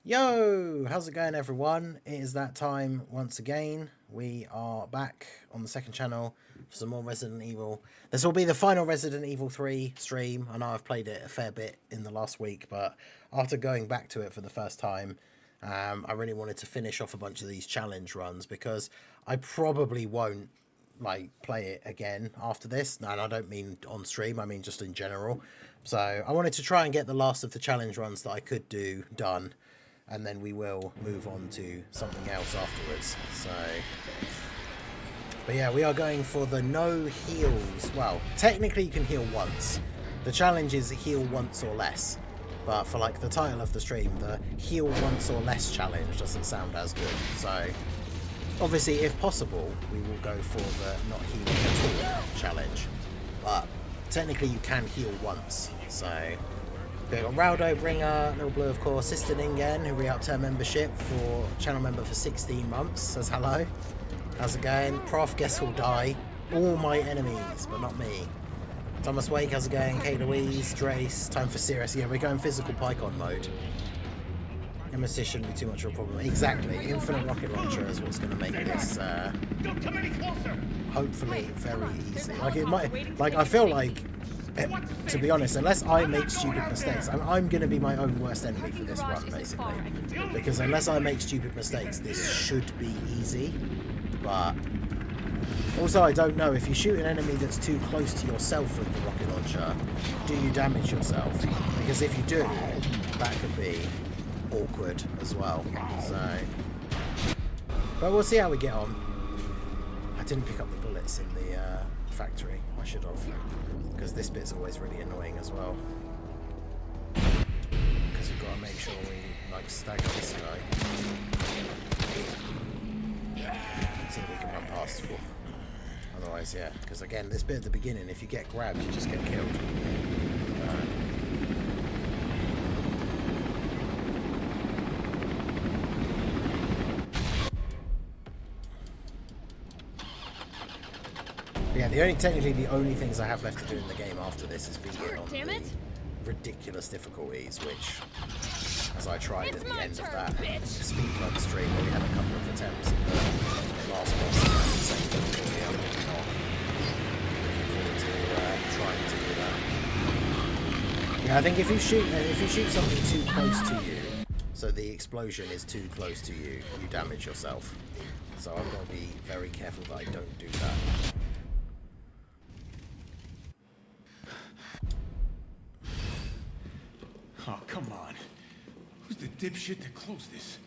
Yo, how's it going everyone? It is that time once again. We are back on the second channel for some more Resident Evil. This will be the final Resident Evil 3 stream. I know I've played it a fair bit in the last week, but after going back to it for the first time, I really wanted to finish off a bunch of these challenge runs because I probably won't play it again after this. And I don't mean on stream, I mean just in general. So I wanted to try and get the last of the challenge runs that I could do done, and then we will move on to something else afterwards. So, but yeah, we are going for the no heals. Well, technically you can heal once. The challenge is heal once or less. But for like the title of the stream, the heal once or less challenge doesn't sound as good. So, obviously, if possible, we will go for the not healing at all challenge. But technically you can heal once. So, we've got Raldo Bringer, Little Blue of course, Sister Ningen, who re-upped her membership for channel member for 16 months, says hello. How's it going? Prof, guess who'll die? All my enemies, but not me. Thomas Wake, how's it going? Kate Louise, Drace, time for serious. Yeah, we're going physical Pycon mode. Nemesis shouldn't be too much of a problem. Exactly, infinite rocket launcher is what's going to make this hopefully very easy. Like it might, I feel like, to be honest, unless I make stupid mistakes, I'm going to be my own worst enemy for this run, basically. Because unless I make stupid mistakes, this should be easy. But also, I don't know, if you shoot an enemy that's too close to yourself with the rocket launcher, do you damage yourself? Because if you do, that could be awkward as well. So, but we'll see how we get on. I didn't pick up the bullets in the factory. I should have, because this bit's always really annoying as well. Because we've got to make sure we stagger this guy. See if we can run past for. Otherwise, yeah. Because again, this bit at the beginning, if you get grabbed, you just get killed. Yeah, technically the only things I have left to do in the game after this is beat it on the ridiculous difficulties, which, as I tried at the end of that speedrun stream where we had a couple of attempts at the last boss at the same difficulty, I'm not looking forward to trying to do that. Yeah, I think if you shoot something too close to you, so the explosion is too close to you, you damage yourself. So I've got to be very careful that I don't do that. Oh, come on. Who's the dipshit that closed this?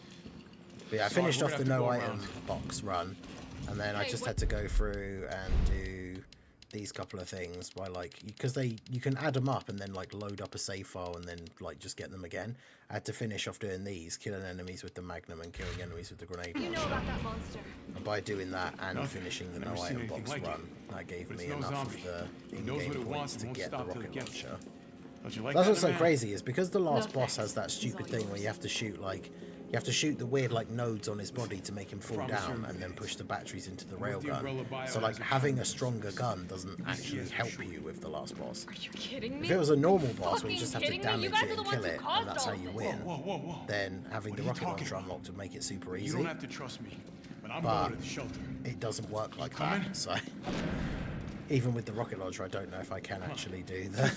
But yeah, I finished off the no item box run, and then I just had to go through and do these couple of things by because you can add them up and then load up a save file and then just get them again. I had to finish off doing these, killing enemies with the Magnum and killing enemies with the grenade launcher. You know about that monster. And by doing that and finishing the no item box run, that gave me enough of the in-game points to get the rocket launcher. That's what's so crazy, is because the last boss has that stupid thing where you have to shoot the weird nodes on his body to make him fall down and then push the batteries into the railgun. So having a stronger gun doesn't actually help you with the last boss. Are you kidding me? If it was a normal boss where you just have to damage it and kill it and that's how you win, then having the rocket launcher unlocked would make it super easy. You don't have to trust me, but I'm but going to the shelter. It doesn't work like that. So even with the rocket launcher, I don't know if I can actually do the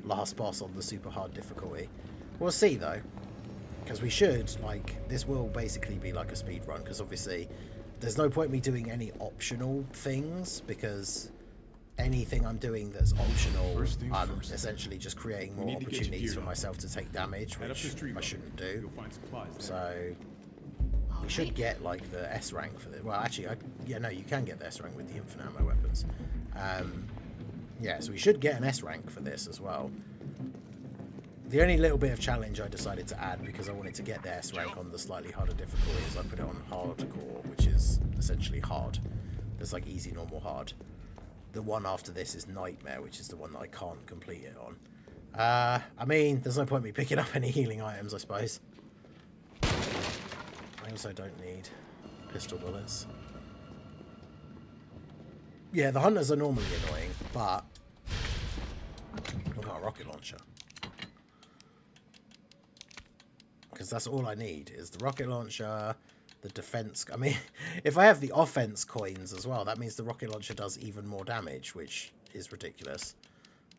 last boss on the super hard difficulty. We'll see though, because we should, this will basically be like a speed run, because obviously there's no point me doing any optional things, because anything I'm doing that's optional, I'm essentially just creating more opportunities for myself to take damage, which I shouldn't do. So we should get the S rank for this. Well, actually, no, you can get the S rank with the infinite ammo weapons. Yeah, so we should get an S rank for this as well. The only little bit of challenge I decided to add, because I wanted to get the S rank on the slightly harder difficulty, is I put it on hardcore, which is essentially hard. There's easy, normal, hard. The one after this is nightmare, which is the one that I can't complete it on. I mean, there's no point me picking up any healing items, I suppose. I also don't need pistol bullets. Yeah, the hunters are normally annoying, but we've got a rocket launcher. Because that's all I need is the rocket launcher, the defense. I mean, if I have the offense coins as well, that means the rocket launcher does even more damage, which is ridiculous.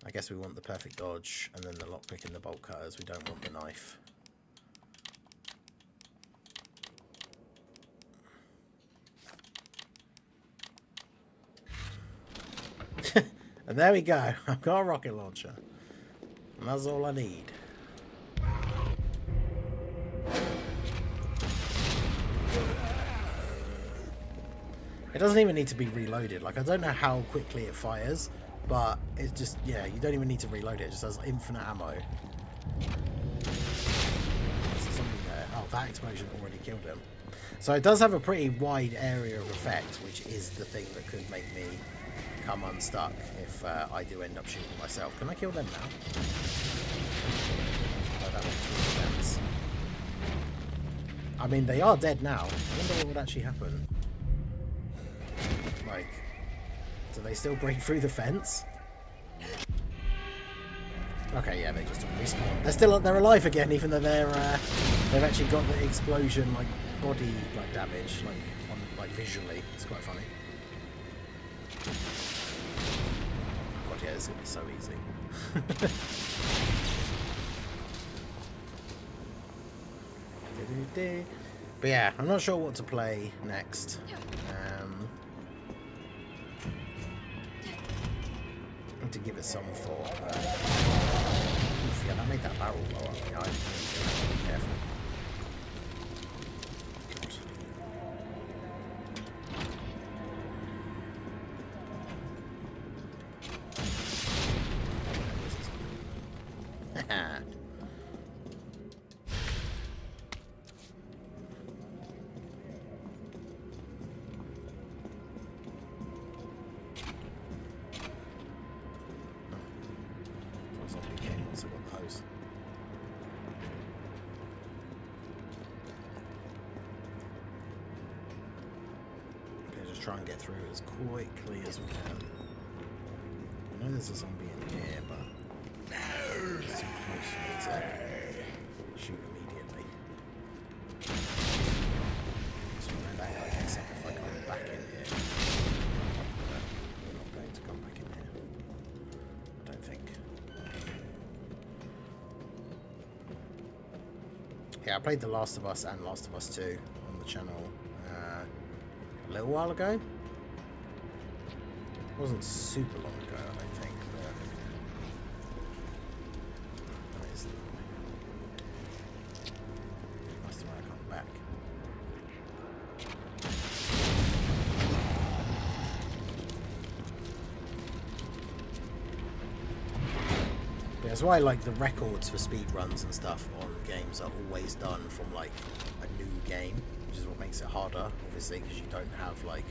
I guess we want the perfect dodge and then the lockpick and the bolt cutters. We don't want the knife. And there we go. I've got a rocket launcher. And that's all I need. It doesn't even need to be reloaded. Like, I don't know how quickly it fires, but it's just, yeah, you don't even need to reload it. It just has infinite ammo. There's somebody there. Oh, that explosion already killed him. So it does have a pretty wide area of effect, which is the thing that could make me come unstuck if I do end up shooting myself. Can I kill them now? Oh, that went through the fence. I mean, they are dead now. I wonder what would actually happen. Like, do they still break through the fence? Okay, yeah, they just respawn. They're alive again, even though they've actually got the explosion like body like damage, like visually. It's quite funny. God, yeah, this is gonna be so easy. But yeah, I'm not sure what to play next. I need to give it some thought. Oof, yeah, that made that barrel blow up. Yeah, I need to be careful. Haha. Try and get through as quickly as we can. I know there's a zombie in here, but it's too close for me to shoot immediately. So I know that guy gets up if I come back in here. I'm not going to come back in here. I don't think. Yeah, I played The Last of Us and Last of Us 2 on the channel. A little while ago. It wasn't super long ago, I don't think. That is lovely. That's the way I come back. But that's why like the records for speed runs and stuff on games are always done from like a new game. Which is what makes it harder, obviously, because you don't have like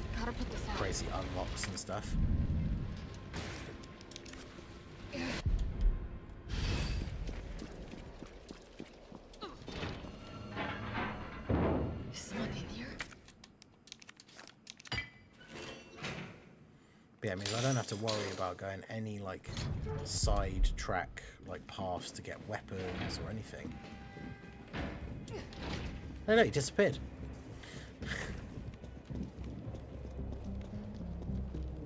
crazy unlocks and stuff. Someone in here? But yeah, I mean, I don't have to worry about going any like side track like paths to get weapons or anything. Oh no, he disappeared.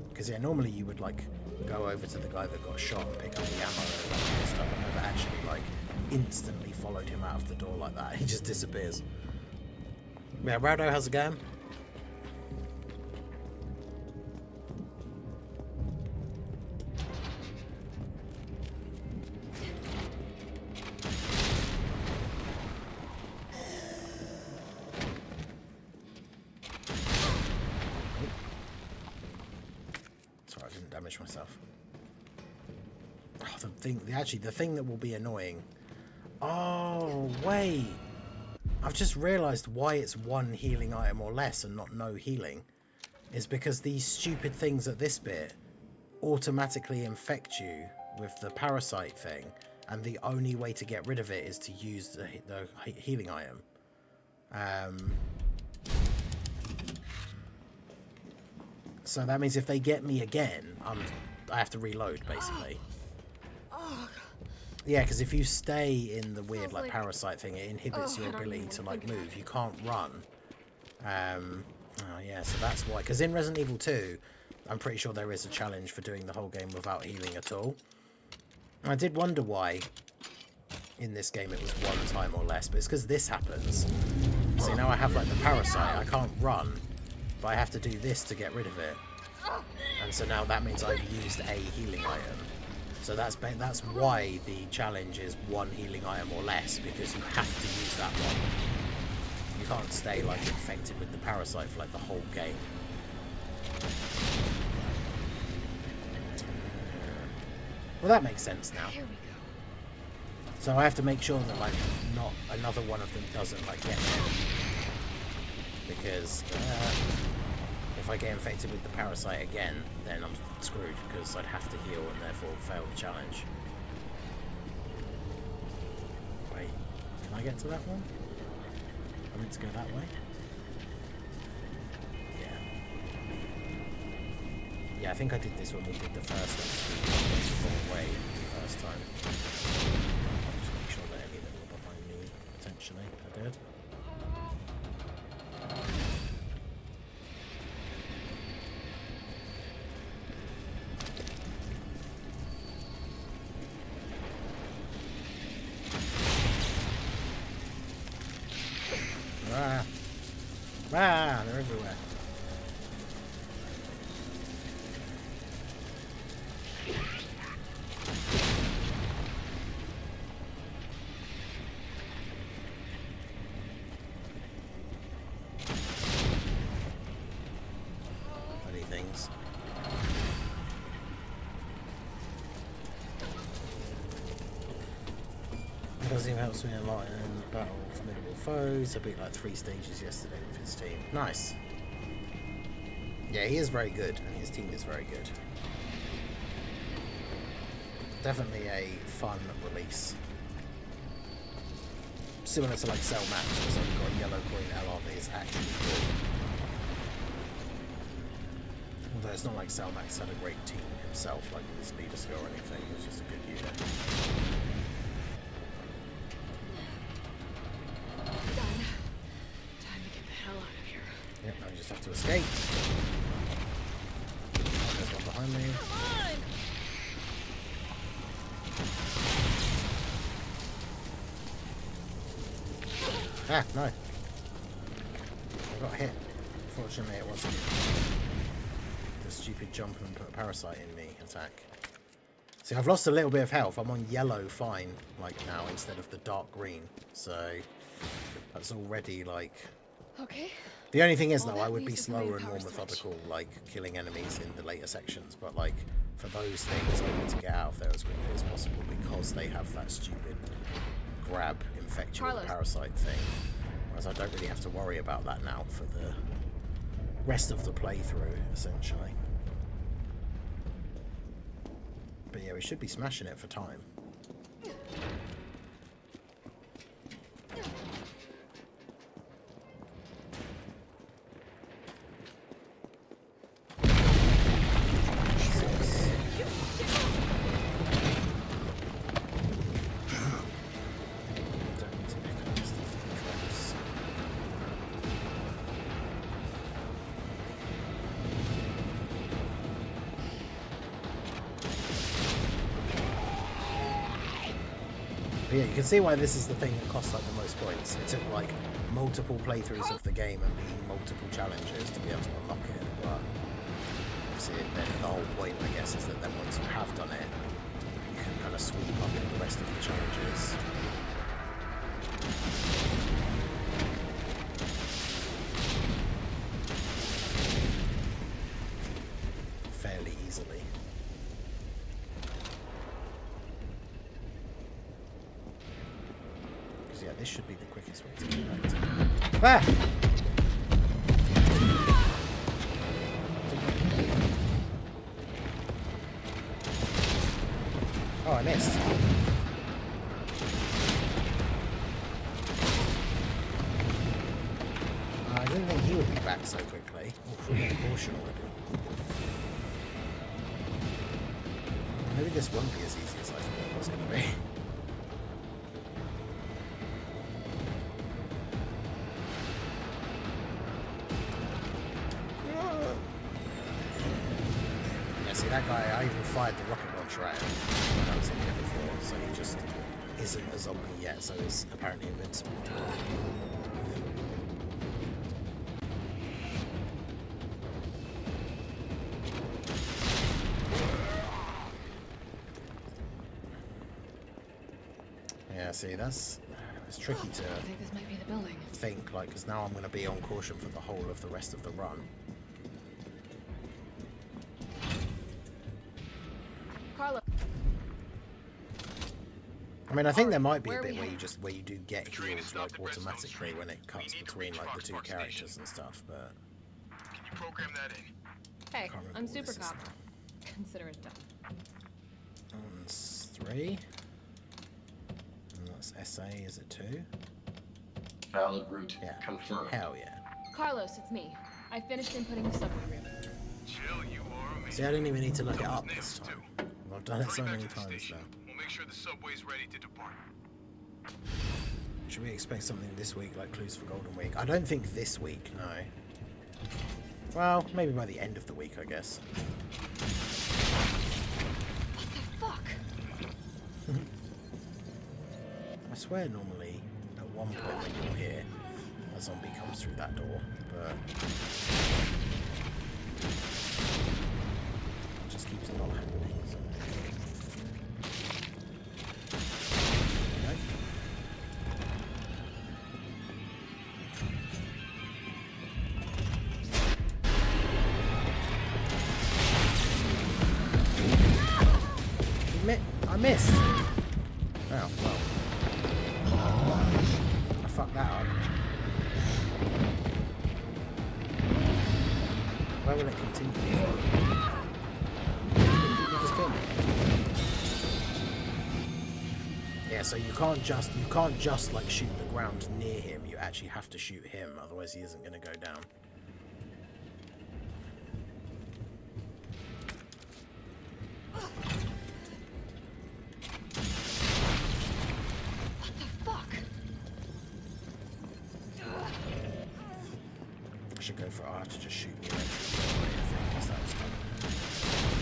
Because yeah, normally you would like go over to the guy that got shot and pick up the ammo and that kind of stuff. I've never actually like instantly followed him out of the door like that. He just disappears. Yeah, Rado, how's it going? Myself. Oh, the thing that will be annoying. Oh, wait. I've just realised why it's one healing item or less and not no healing. Is because these stupid things at this bit automatically infect you with the parasite thing, and the only way to get rid of it is to use the healing item. So that means if they get me again, I have to reload, basically. Yeah, because if you stay in the weird like like- parasite thing, it inhibits Oh, your I don't ability even to wanna like think about move. You can't run. Oh yeah, so that's why. Because in Resident Evil 2, I'm pretty sure there is a challenge for doing the whole game without healing at all. And I did wonder why in this game it was 1 time or less, but it's because this happens. See, now I have like the parasite, I can't run, but I have to do this to get rid of it. And so now that means I've used a healing item. So that's why the challenge is 1 healing item or less, because you have to use that one. You can't stay like infected with the parasite for like the whole game. Well, that makes sense now. Here we go. So I have to make sure that like not another one of them doesn't like get hit, because if I get infected with the parasite again, then I'm screwed because I'd have to heal and therefore fail the challenge. Wait, can I get to that one? I meant to go that way. Yeah. Yeah, I think I did this when we did the first one. The wrong way the first time. Just make sure that any of them were behind me, potentially. I did. Ah! Ah! They're everywhere. Funny things. It doesn't even help me a lot in battle formidable foes. I beat like 3 stages yesterday with his team. Nice. Yeah, he is very good, and his team is very good. Definitely a fun release. Similar to like Cell Max, because I've got a yellow coin LRV is actually good. Although it's not like Cell Max had a great team himself, like with his leader skill or anything. It was just a good unit. Done. Time to get the hell out of here. Yep, now you just have to escape. Oh, there's one behind me. Come on! Ah, no. I got hit. Fortunately, it wasn't the stupid jump and put a parasite in me attack. See, I've lost a little bit of health. I'm on yellow fine, like, now, instead of the dark green. So, that's already, like... Okay. The only thing is, Well, though, I that would be leaves us the main slower and power more switch. methodical, like, killing enemies in the later sections. But, like, for those things, I need to get out of there as quickly as possible, because they have that stupid grab, infect you with Carlos. parasite thing. Whereas I don't really have to worry about that now for the rest of the playthrough, essentially. But yeah, we should be smashing it for time. Don't need to pick up stuff in drops. But yeah, you can see why this is the thing that costs like the most points. It took like multiple playthroughs of the game and being multiple challenges to be able to unlock it. But obviously, then the whole point, I guess, is that then once you have done it, you can kind of sweep up in the rest of the challenges. Fairly easily. Because yeah, this should be the quickest way to get back to it. Ah! Oh, I missed. I didn't think he would be back so quickly. Oh, full caution already. Maybe this won't be as easy as I thought it was going to be. that guy, I even fired the rocket launcher at him when I was in here before, so he just isn't a zombie yet, so he's apparently invincible. Yeah, see, it's tricky to I think this might be the building. think, like, because now I'm going to be on caution for the whole of the rest of the run. Carlos. I mean, I think there might be a bit where you do get healed like automatically when it cuts between like the two characters and stuff, but Can you program that in? Hey, can't remember I'm what super this is cop. now. Consider it done. That's 3. And that's SA, is it 2? Valid route. Yeah. Confirmed. Hell yeah. Carlos, it's me. I finished inputting the subway route. Jill, you are amazing. See, I didn't even need to look it up this Nemesis time. too. I've done it so Hurry back many to the times station. now. We'll make sure the subway's ready to depart. Should we expect something this week like Clues for Golden Week? I don't think this week, no. Well, maybe by the end of the week, I guess. What the fuck? I swear normally at one point when you're here, a zombie comes through that door, but it just keeps not happening. So. Nope. I missed. Oh, well. I fucked that up. Where will it continue? You just killed me. Yeah, so you can't just like shoot the ground near him. You actually have to shoot him, otherwise he isn't going to go down. I should go for R to just shoot me electrically, I think, because that was fun.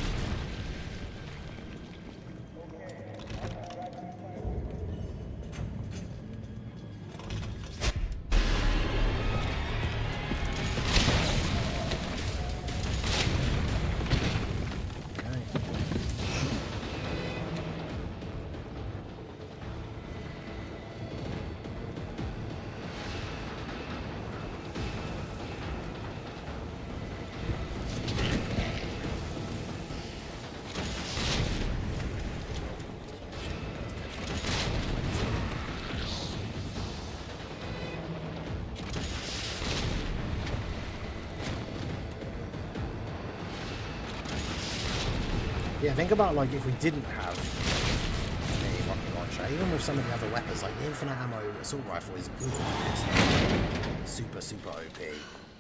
Yeah, think about like if we didn't have a rocket launcher, even with some of the other weapons, like the infinite ammo assault rifle is good. It's like super, super OP.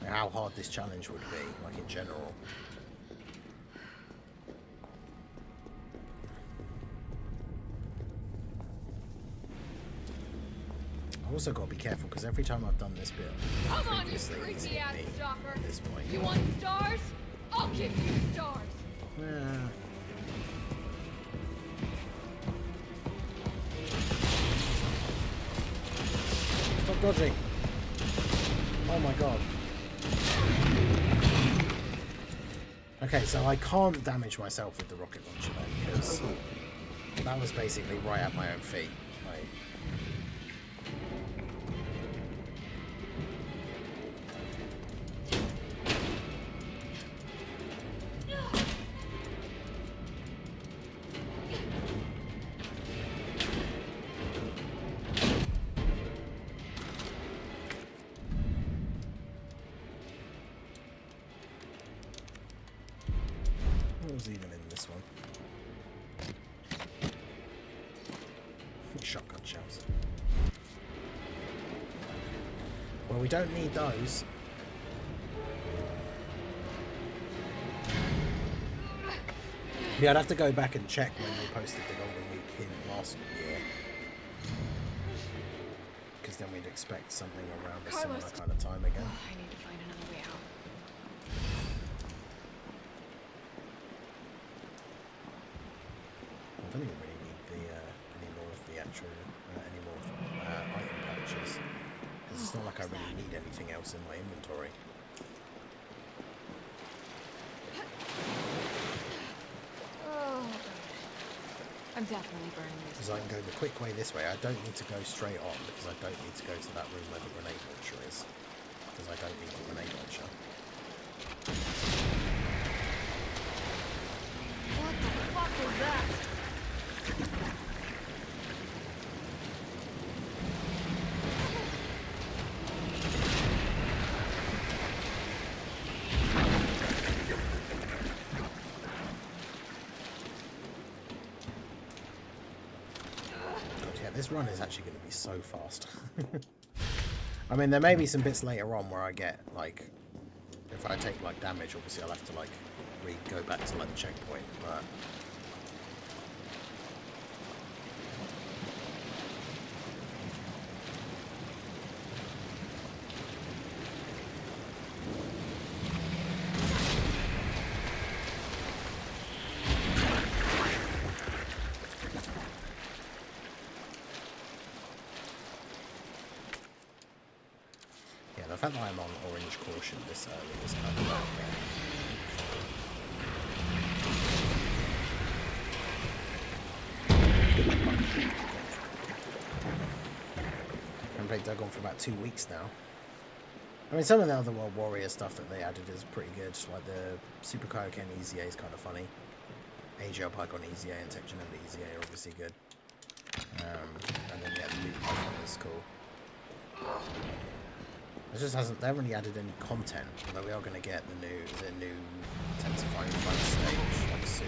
And how hard this challenge would be, like in general. I've also got to be careful because every time I've done this bit, Come on, you previously, he's freaky hit ass me stalker. at this point. You want stars? I'll give you stars. Yeah. Stop dodging. Oh my god. Okay, so I can't damage myself with the rocket launcher then, because that was basically right at my own feet. Like, what was even in this one? Shotgun shells. Well, we don't need those. Yeah, I'd have to go back and check when they posted the Golden Week in last year. Because then we'd expect something around a similar Carlos. kind of time again. I need to find another way out. don't even really need the any more of the actual any more item pouches, because it's not like I really need anything else in my inventory. Oh, I'm definitely burning this. Because I can go the quick way this way. I don't need to go straight on, because I don't need to go to that room where the grenade launcher is, because I don't need the grenade launcher. What the fuck was that? This run is actually going to be so fast. I mean, there may be some bits later on where I get, like, if I take, like, damage, obviously I'll have to, like, go back to, like, the checkpoint, but... the fact that I'm on orange caution this early is kind of bad. I haven't played Dagon for about 2 weeks now. I mean, some of the other World Warrior stuff that they added is pretty good, like the Super Kaioken EZA is kind of funny. AGL Python EZA and Tech Genenda EZA are obviously good. And then yeah, the new Python is cool. It just hasn't. They haven't really added any content, although we are going to get the new intensifying fight stage like soon.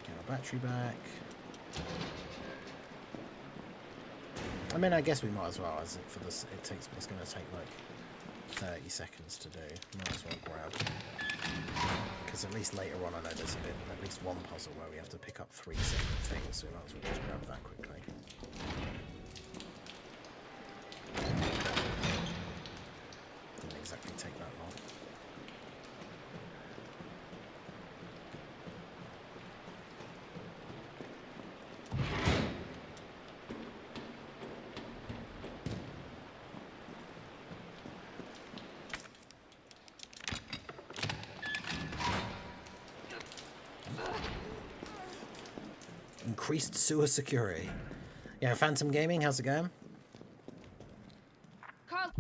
Get our battery back. I mean, I guess we might as well, as it for this. It's going to take like 30 seconds to do. Might as well grab. Because at least later on I know there's at least one puzzle where we have to pick up 3 separate things, so we might as well just grab that quickly. Didn't exactly take that long. Increased sewer security. Yeah, Phantom Gaming, how's it going? Carl.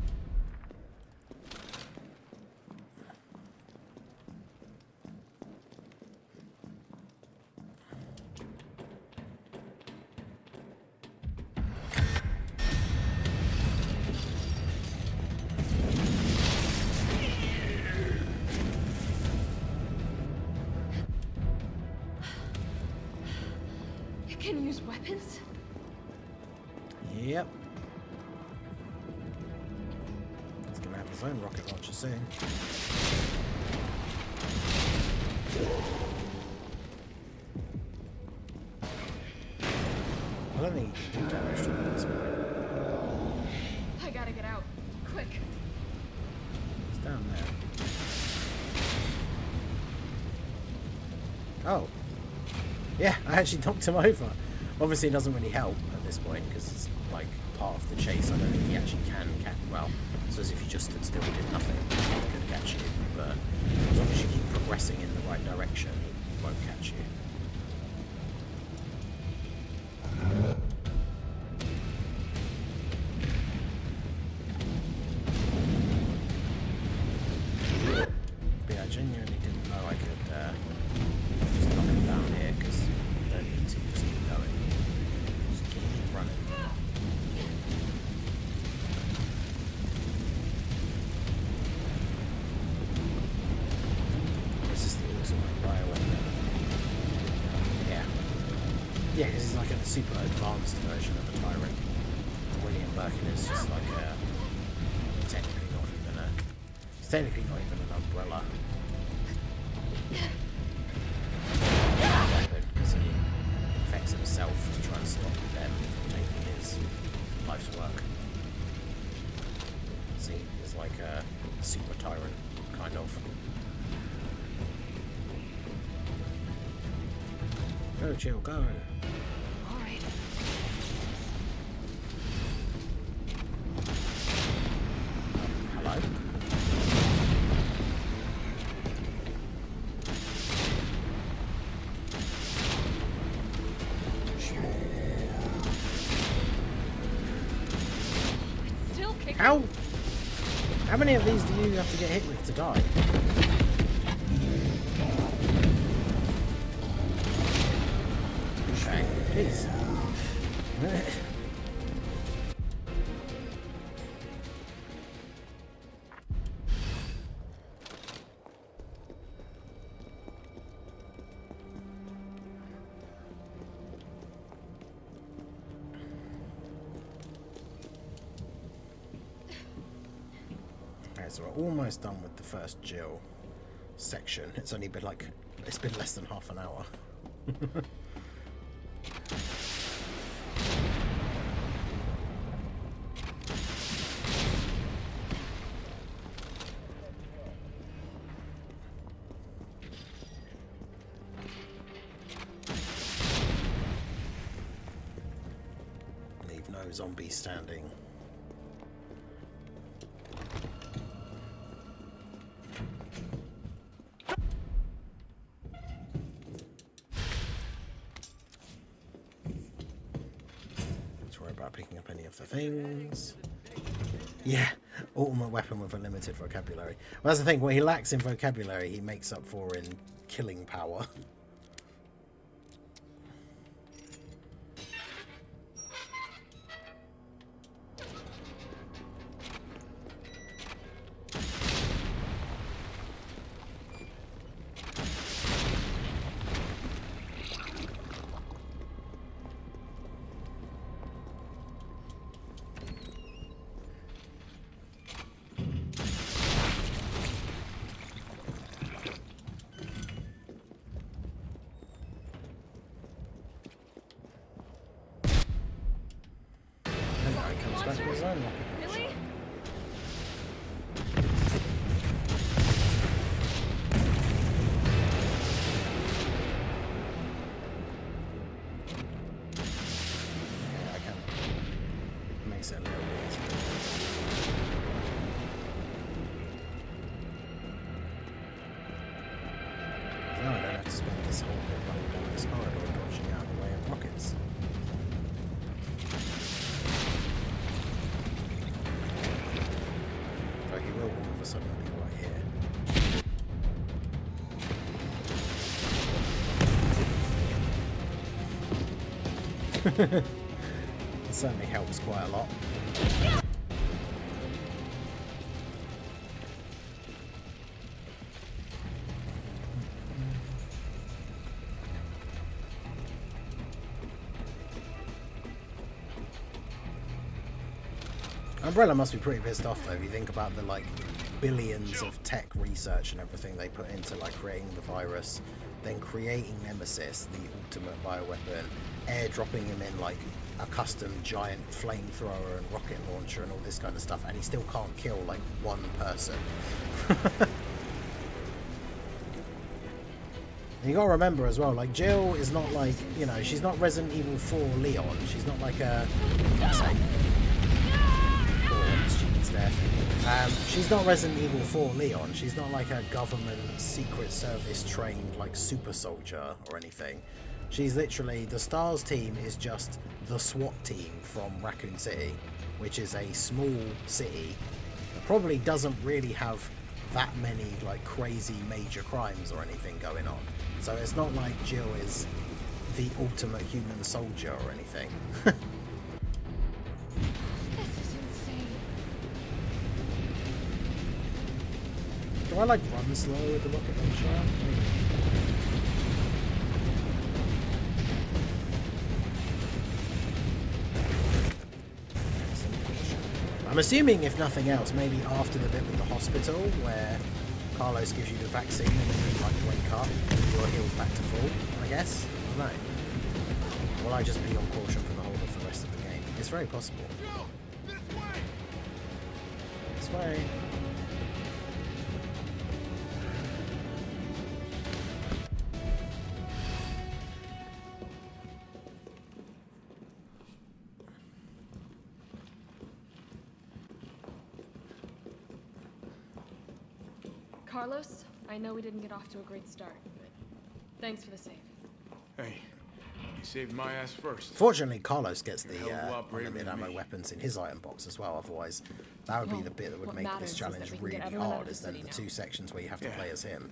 Can use weapons? Yep. He's gonna have his own rocket launcher soon. I don't think he can do damage to him at this point. I gotta get out. Quick. He's down there. Oh. Yeah, I actually knocked him over. Obviously, it doesn't really help at this point because it's like part of the chase. I don't think he actually can catch. Well, so as if he just stood still and did nothing, he could catch you. But as long as you keep progressing in the right direction, he won't catch you. But yeah, I genuinely didn't know I could just knock him down here because you don't need to, just keep going. Just keep running. This is the ultimate bioweapon. Yeah. Yeah, because he's like a super advanced version of a tyrant. William Birkin is just like a technically not even a technically not even an umbrella weapon because he infects himself to try and stop them from taking his life's work. because he is like a super tyrant, kind of. Go, Jill, go. All right. Hello? Still kicking. How many of these do you have to get hit with to die? Okay, jeez. Okay, so we're almost done with the first Jill section. It's only been like, it's been less than half an hour. Leave no zombie standing. About picking up any of the things. Yeah, ultimate weapon with a limited vocabulary. Well, that's the thing. What he lacks in vocabulary, he makes up for in killing power. Back to his own rocket launcher. Really? Yeah, I can. It makes it a little bit easier. Now I don't have to spend this whole bit running down this corridor dodging out of the way of rockets. He will all of a sudden be right here. It certainly helps quite a lot. Umbrella must be pretty pissed off though if you think about the like billions of tech research and everything they put into like creating the virus, then creating Nemesis, the ultimate bioweapon, airdropping him in like a custom giant flamethrower and rocket launcher and all this kind of stuff, and he still can't kill like one person. You gotta remember as well, like Jill is not like, you know, she's not Resident Evil 4 Leon. She's not like a, she's not Resident Evil 4 Leon. She's not like a government secret service trained like super soldier or anything. She's literally, the STARS team is just the SWAT team from Raccoon City, which is a small city that probably doesn't really have that many like crazy major crimes or anything going on. So it's not like Jill is the ultimate human soldier or anything. Do I like run slow with the rocket launcher? I'm assuming, if nothing else, maybe after the bit with the hospital where Carlos gives you the vaccine and then you like wake up and you're healed back to full, I guess? I don't know. Will I just be on caution for the whole of the rest of the game? It's very possible. This way. Carlos, I know we didn't get off to a great start, but thanks for the save. Hey, you saved my ass first. Fortunately, Carlos gets the You're a hell of a lot braver unlimited than ammo me. weapons in his item box as well. Otherwise, that would be the bit that would What make matters this is challenge that we can really get everyone out hard. of Is the then city the now. 2 sections where you have to Yeah. play as him.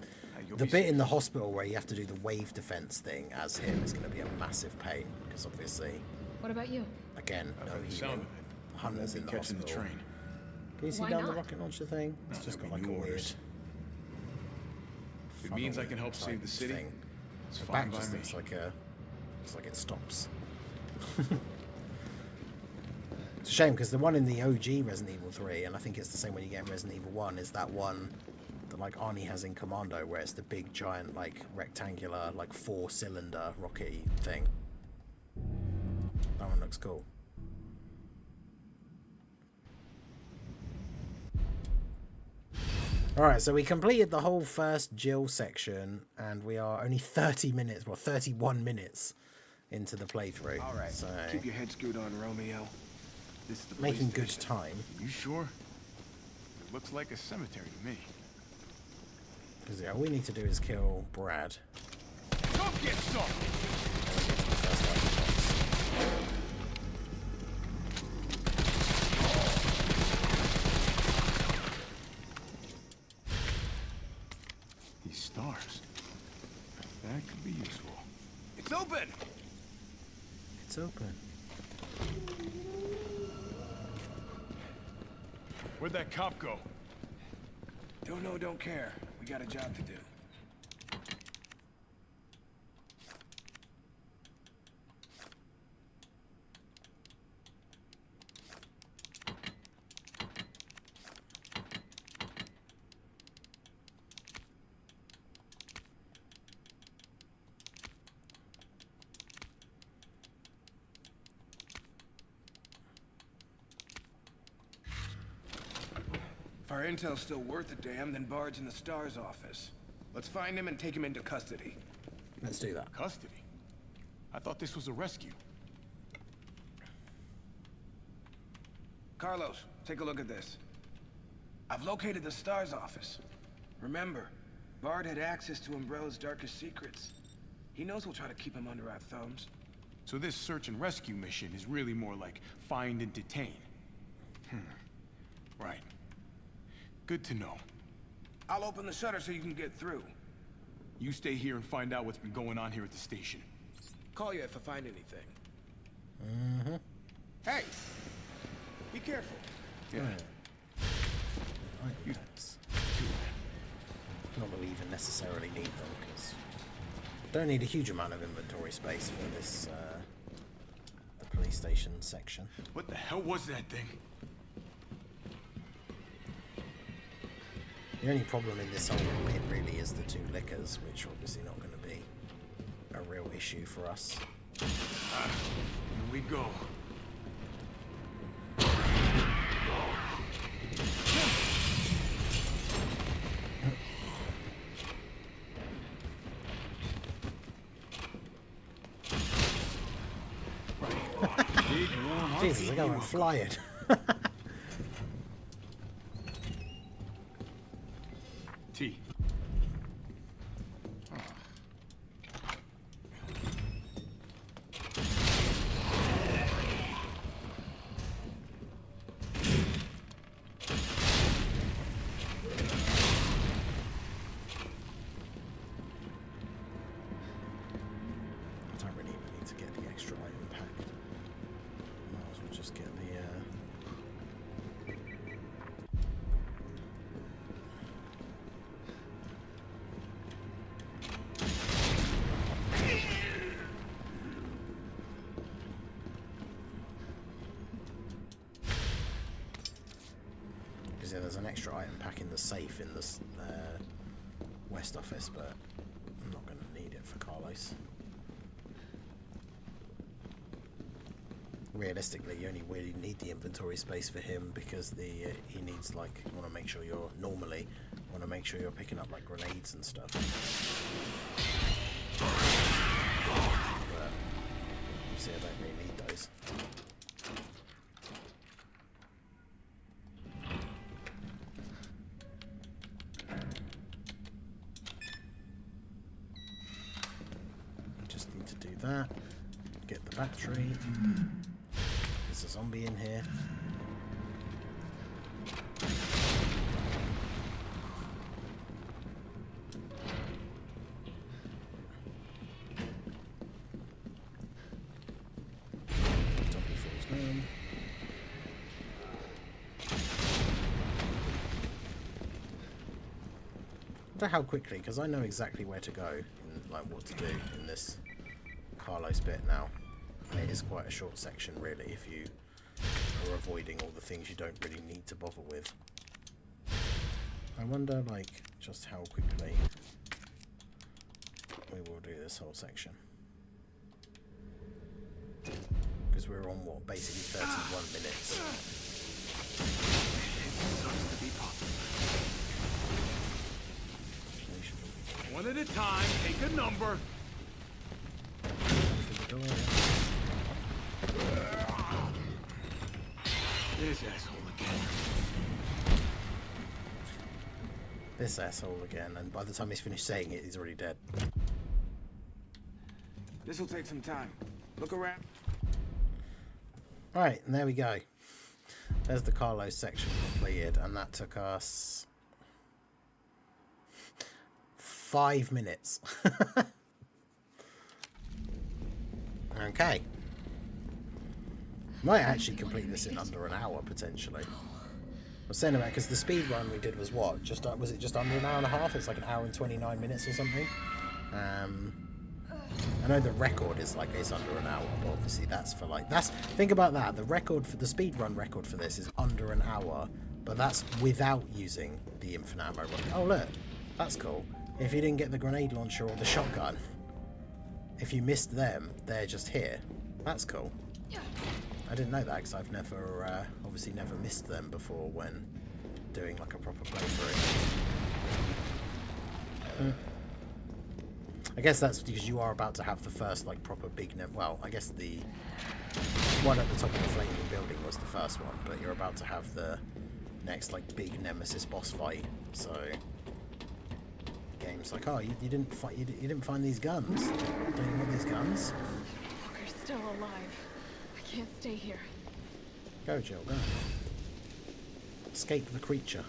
You'll The be bit safe. in the hospital where you have to do the wave defense thing as him is going to be a massive pain because obviously, What about you? again, no From the sound healing. of it, I Hunters won't in be the catching the hospital. train. Can you see Why down the not? rocket launcher thing? It's Not just that got we like a knew weird. orders. If it means I can help funneling save the type city, thing. it's The fine back by just me. looks like a. It's like it stops. It's a shame because the one in the OG Resident Evil 3, and I think it's the same when you get in Resident Evil 1, is that one that like Arnie has in Commando, where it's the big giant like rectangular like 4-cylinder rocket thing. That one looks cool. Alright, so we completed the whole first Jill section, and we are only 30 minutes, well 31 minutes into the playthrough. All right, So keep your head screwed on, Romeo. This is the making police good station. time. You sure? It looks like a cemetery to me. Because all we need to do is kill Brad. Don't get some! These stars. That could be useful. It's open! It's open. Where'd that cop go? Don't know, don't care. We got a job to do. If our intel's still worth a damn, then Bard's in the STARS office. Let's find him and take him into custody. Let's do that. Custody? I thought this was a rescue. Carlos, take a look at this. I've located the STARS office. Remember, Bard had access to Umbrella's darkest secrets. He knows we'll try to keep him under our thumbs. So this search and rescue mission is really more like find and detain. Right. Good to know. I'll open the shutter so you can get through. You stay here and find out what's been going on here at the station. Call you if I find anything. Mm-hmm. Hey! Be careful. Yeah. Right, thanks. Not that we even necessarily need them, because don't need a huge amount of inventory space for this the police station section. What the hell was that thing? The only problem in this whole bit really is the 2 liquors, which are obviously not going to be a real issue for us. Here we go. Big warm hug. Jesus, I go and flying. T. I don't really even need to get the extra item pack. Might as well just get the because there's an extra item pack in the safe in the West office, but I'm not going to need it for Carlos. realistically, you only really need the inventory space for him because he needs, like, you want to make sure you're picking up like grenades and stuff. But see, I don't really need those. Just need to do that. Get the battery. There's a zombie in here. Zombie falls down. I wonder how quickly, because I know exactly where to go and like what to do in this Carlos bit now. And it is quite a short section really if you are avoiding all the things you don't really need to bother with. I wonder like just how quickly we will do this whole section. Because we're on what, basically 31 minutes. One at a time, take a number. This asshole again. This asshole again, and by the time he's finished saying it, he's already dead. This'll take some time. Look around. Alright, and there we go. There's the Carlos section completed, and that took us 5 minutes. Okay. Might actually complete this in under an hour, potentially. I was saying about because the speed run we did was what? Was it just under an hour and a half? It's like an hour and 29 minutes or something. I know the record is like it's under an hour, but obviously that's for like think about that. The record for the speed run record for this is under an hour, but that's without using the infinite ammo run. Oh look, that's cool. If you didn't get the grenade launcher or the shotgun, if you missed them, they're just here. That's cool. I didn't know that because I've never, obviously never missed them before when doing like a proper playthrough. I guess that's because you are about to have the first like proper big well, I guess the one at the top of the flaming building was the first one, but you're about to have the next like big Nemesis boss fight. So game's like, oh, you didn't find these guns. Don't you want these guns? Walker's still alive. I can't stay here. Go, Jill, go. Escape the creature.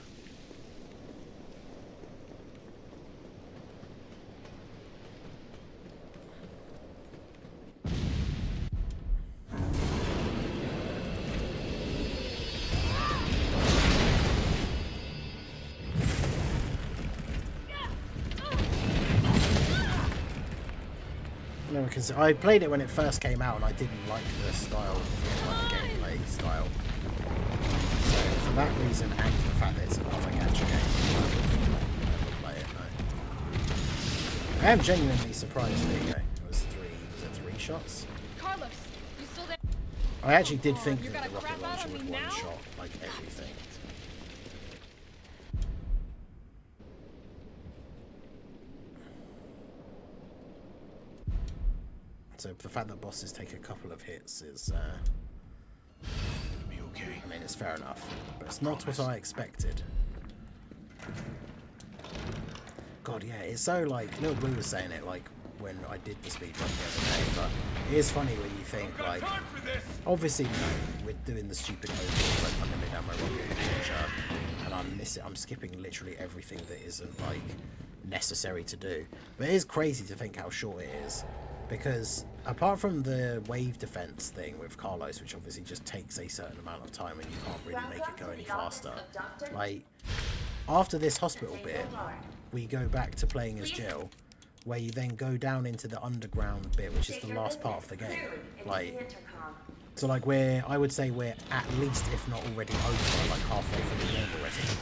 No, because I played it when it first came out and I didn't like the style, like the gameplay style. So for that reason and the fact that it's a nothing action game, I would play it. No. I am genuinely surprised. There you go. It was three shots. Carlos, you still there? I actually did think You're that the gonna rocket crap out launcher on would me one now? shot like everything. So the fact that bosses take a couple of hits is, Be okay. I mean, it's fair enough, but it's not what I expected. God, yeah, it's so like, Little Blue was saying it like when I did the speedrun the other day, but it is funny when you think like, obviously, you know, we're doing the stupid overall, like unlimited ammo rocket launcher, and I'm skipping literally everything that isn't like necessary to do. But it is crazy to think how short it is. Because apart from the wave defense thing with Carlos, which obviously just takes a certain amount of time and you can't really make it go any faster, like after this hospital bit, we go back to playing as Jill, where you then go down into the underground bit, which is the last part of the game. Like, so like I would say we're at least, if not already over, like halfway through the game already.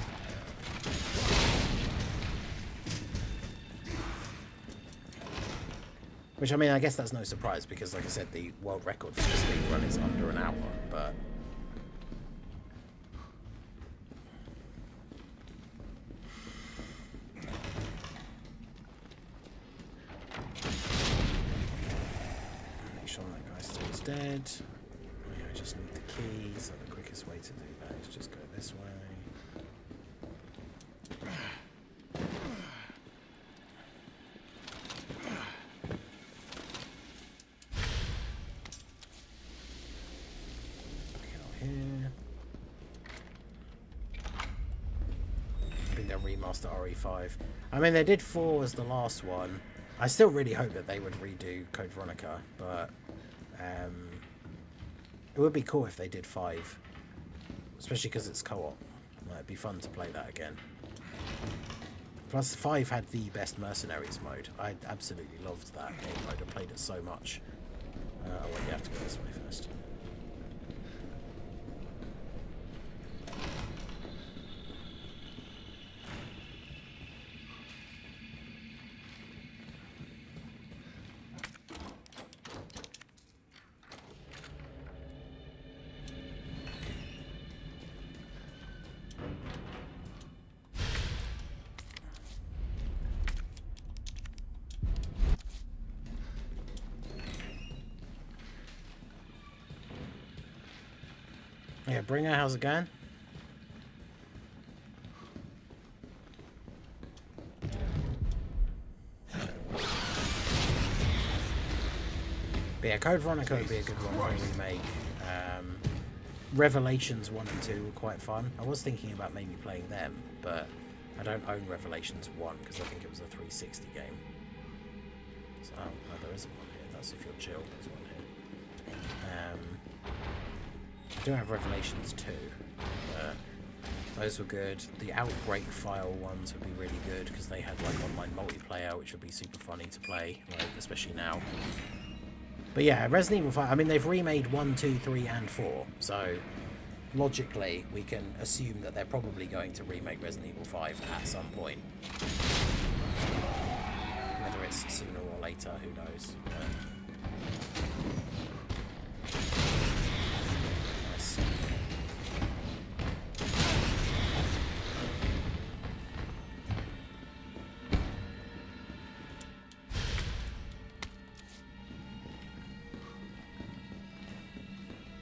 Which, I mean, I guess that's no surprise because, like I said, the world record for the speed run is under an hour, but... Make sure that guy stays dead. Oh, yeah, I just need the key, so the quickest way to do that is just go this way. Here. I think they'll remaster RE5. I mean, they did 4 as the last one. I still really hope that they would redo Code Veronica, but it would be cool if they did 5, especially because it's co-op. It'd be fun to play that again. Plus, 5 had the best mercenaries mode. I absolutely loved that game mode. I played it so much. Well, you have to go this way first. Yeah, Bringer, how's it going? But yeah, Code Veronica would be a good one for a remake. Revelations 1 and 2 were quite fun. I was thinking about maybe playing them, but I don't own Revelations 1 because I think it was a 360 game. So, oh, no, there isn't one here. That's if you're Jill. There's one here. I do have Revelations 2. Those were good. The Outbreak file ones would be really good because they had like online multiplayer, which would be super funny to play, like, especially now. But yeah, Resident Evil 5, I mean, they've remade 1, 2, 3, and 4, so logically we can assume that they're probably going to remake Resident Evil 5 at some point. Whether it's sooner or later, who knows. Nice.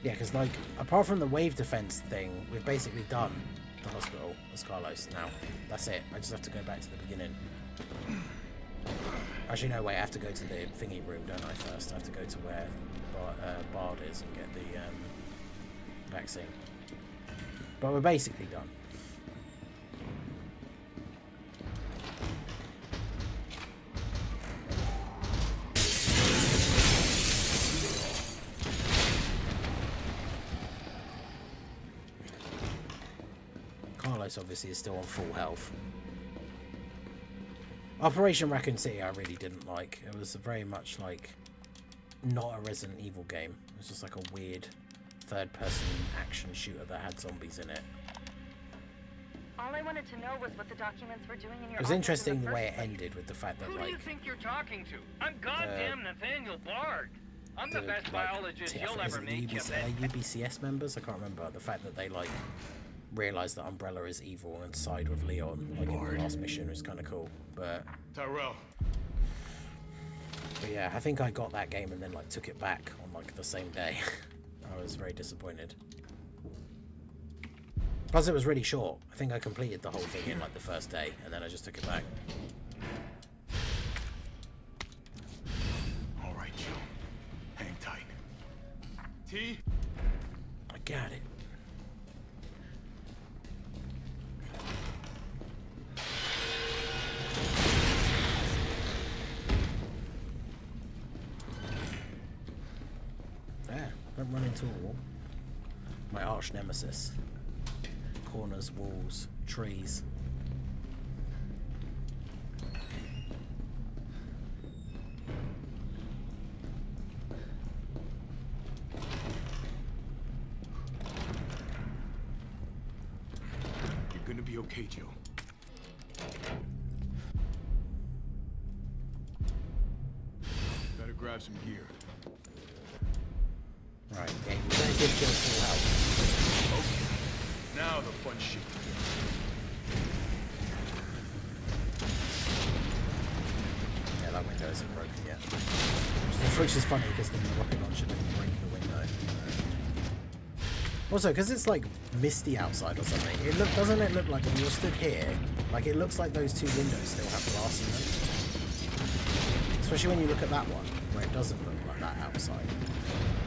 Yeah, because, like, apart from the wave defense thing, we've basically done the hospital as Carlos now. That's it. I just have to go back to the beginning. Actually, no, wait, I have to go to the thingy room, don't I, first? I have to go to where Bard is and get the vaccine. But we're basically done. Carlos obviously is still on full health. Operation Raccoon City I really didn't like. It was very much like not a Resident Evil game. It was just like a weird third-person action shooter that had zombies in it. All I wanted to know was what the documents were doing in your It was office interesting in the the way first it place. ended with the fact that Who do you like think you're talking to? I'm goddamn Nathaniel Bard. I'm the best biologist I you'll think ever it's meet, you bet. UBCS members. I can't remember the fact that they like realized that Umbrella is evil and side with Leon like in the last mission was kind of cool. But yeah, I think I got that game and then like took it back on like the same day. I was very disappointed. Plus it was really short. I think I completed the whole thing in like the first day and then I just took it back. All right, Jill. Hang tight. T? I got it. There, don't run into a wall. My arch nemesis. Corners, walls, trees. You're gonna be okay, Jill. Better have some gear. Right, game. We're gonna give Jill full health. Okay. Now the fun shit begins. Yeah, that window isn't broken yet. Which is funny because the rocket launcher didn't break the window. Also, because it's like misty outside or something, doesn't it look like when you're stood here, like it looks like those two windows still have glass in them. Especially when you look at that one, where it doesn't look like that outside.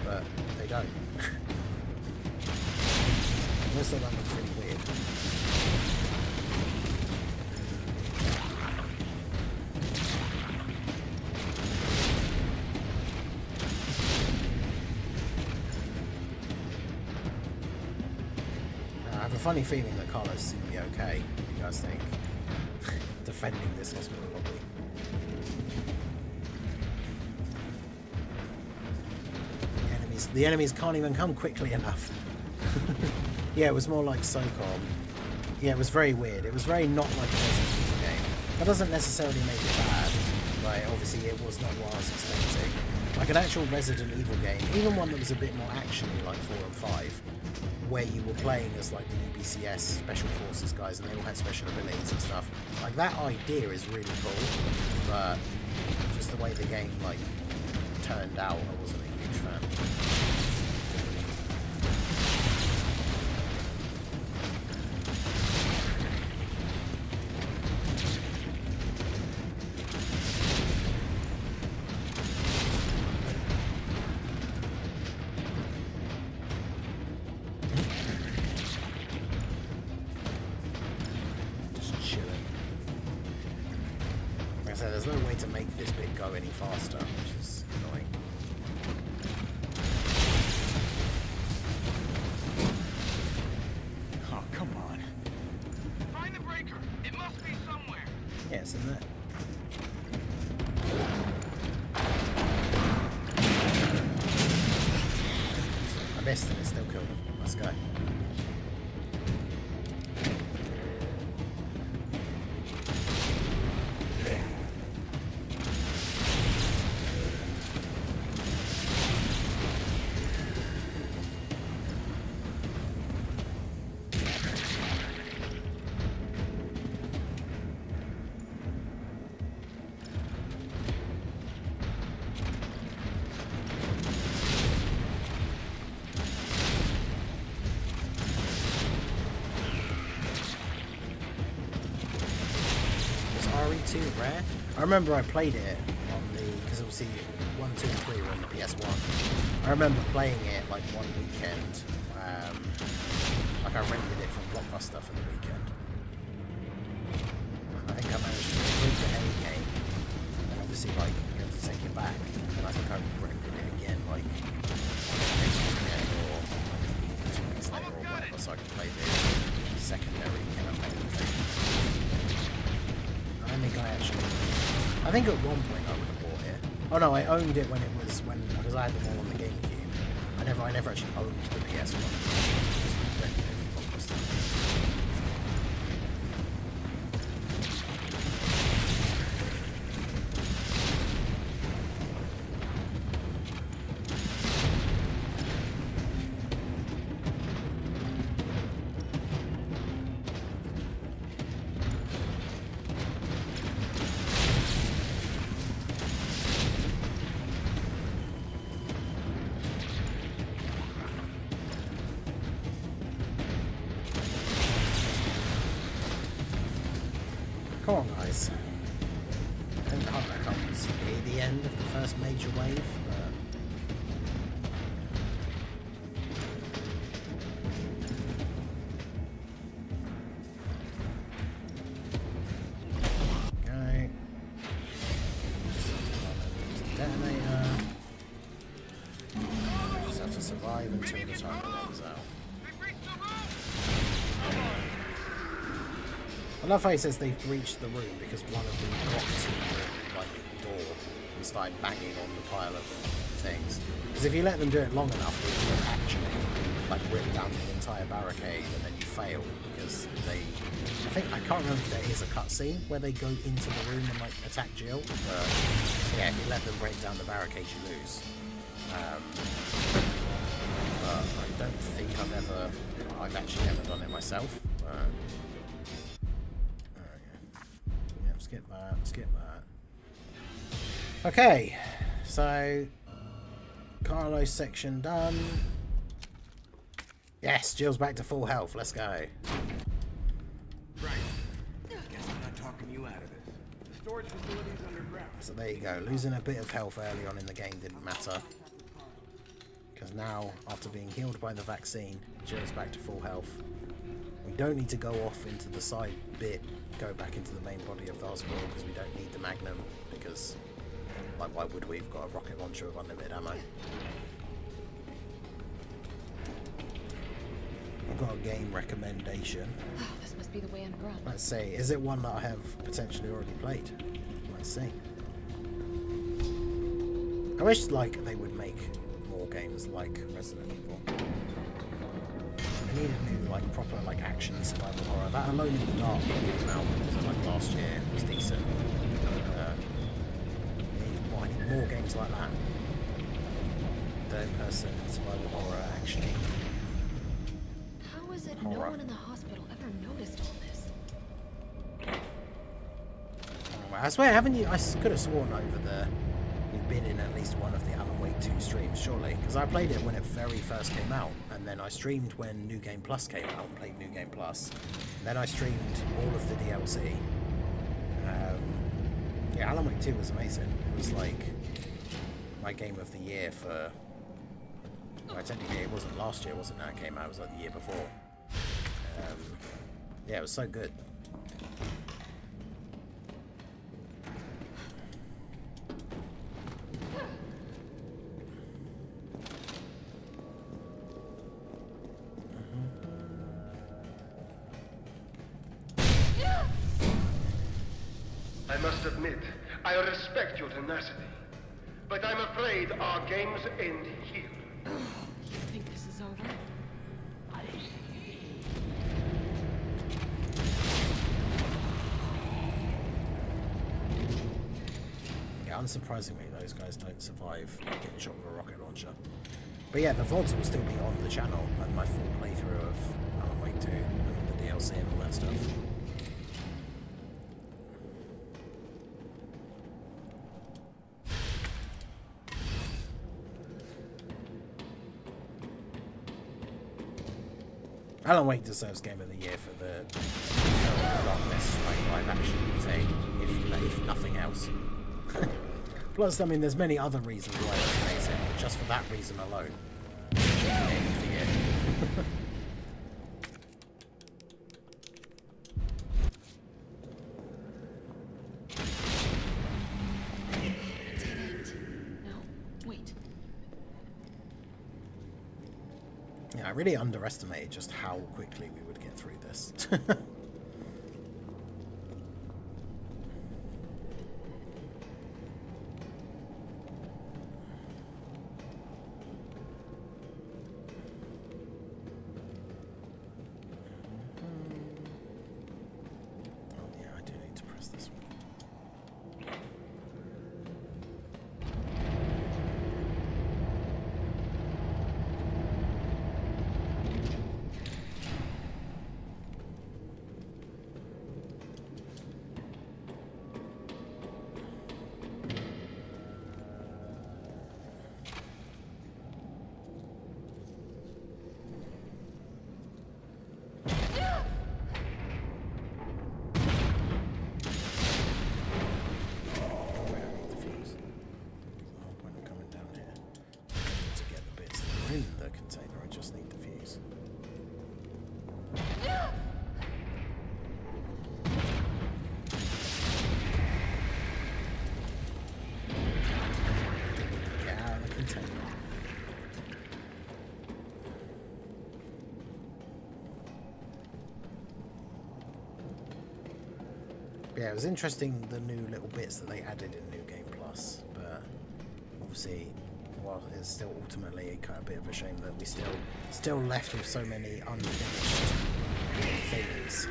But they don't. Most of them look pretty weird. I have a funny feeling that Carlos is going to be okay. What do you guys think? Defending this hospital lobby. The enemies can't even come quickly enough. Yeah, it was more like SOCOM. Yeah, it was very weird. It was very not like a Resident Evil game. That doesn't necessarily make it bad. Like, obviously it was not what I was expecting. Like an actual Resident Evil game, even one that was a bit more actiony like 4 and 5, where you were playing as like the UBCS Special Forces guys and they all had special abilities and stuff. Like that idea is really cool, but just the way the game like turned out, I wasn't a huge fan. So there's no way to make this bit go any faster, which is annoying. Oh, come on. Find the breaker. It must be somewhere. Yeah, it's in there. I missed it, it still killed him. Let's go. RE2 rare. I remember I played it on the, because obviously 1, 2, and 3 were on the PS1. I remember playing it like one weekend. Like I rented it from Blockbuster for the weekend. I think I managed to complete the A game, and obviously like you have to take it back. And I think I rented it again like next weekend or 2 weeks later or whatever, so I could play the secondary campaign thing. I think at one point I would have bought it. Oh no, I owned it when because I had them all on the GameCube. I never actually owned the PS1. Just rented it from Blockbuster. Come on, guys. I think that comes near the end of the first major wave, but... Okay. Detonator. Just have to survive until the timer runs out. I love how he says they've breached the room because one of them got to the door and started banging on the pile of things. Because if you let them do it long enough, they will actually like rip down the entire barricade and then you fail because I can't remember if there is a cutscene where they go into the room and like attack Jill, but yeah, if you let them break down the barricade you lose. But I don't think I've actually ever done it myself. Yeah, skip that. Okay, so Carlos section done. Yes, Jill's back to full health. Let's go. Right. Guess I'm not talking you out of this. The storage facility's underground. So there you go. Losing a bit of health early on in the game didn't matter. Because now, after being healed by the vaccine, Jill's back to full health. We don't need to go off into the side bit, go back into the main body of the hospital, because we don't need the Magnum, because, like, why would we? We've got a rocket launcher with unlimited ammo. I've got a game recommendation. Oh, this must be the way I'm run. Let's see. Is it one that I have potentially already played? Let's see. I wish, like, they would make more games like Resident Evil. They need a new, like, proper, like, action survival horror. That Alone in the Dark that came out, like, last year was decent. I need more games like that. Third-person survival horror action. How is it Horror. no one in the hospital ever noticed all this? I swear, haven't you? I could have sworn over there you've been in at least one of the Alan Wake 2 streams, surely. Because I played it when it very first came out, and then I streamed when New Game Plus came out and played New Game Plus. Then I streamed all of the DLC. Yeah, Alan Wake 2 was amazing. It was like my game of the year for... Well, technically it wasn't last year, wasn't it? It came out, it was like the year before. Yeah, it was so good. I must admit, I respect your tenacity, but I'm afraid our games end here. You think this is over? Yeah, unsurprisingly, those guys don't survive getting shot with a rocket launcher. But yeah, the VODs will still be on the channel, and my full playthrough of Alan Wake 2 and all the DLC and all that stuff. Alan Wake deserves Game of the Year for the darkness, like live action thing, if nothing else. Plus, I mean, there's many other reasons why it's amazing, but just for that reason alone, Game of the Year. No, wait. Yeah, I really underestimated just how quickly we would get through this. Oh yeah, I do need to press this one. In the container, I just need the fuse. Get out of the container. Yeah, it was interesting the new little bits that they added in New Game Plus, but obviously well, it's still ultimately kind of a bit of a shame that we still left with so many unfinished things.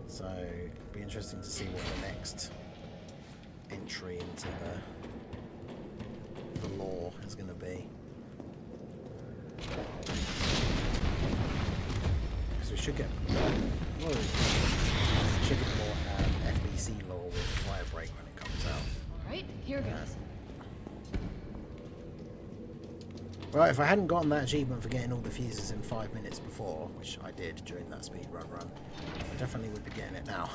So it'll be interesting to see what the next entry into the lore is going to be. Because we should get more FBC lore with Firebreak when it comes out. Alright, here goes. Right, if I hadn't gotten that achievement for getting all the fuses in 5 minutes before, which I did during that speedrun run, I definitely would be getting it now.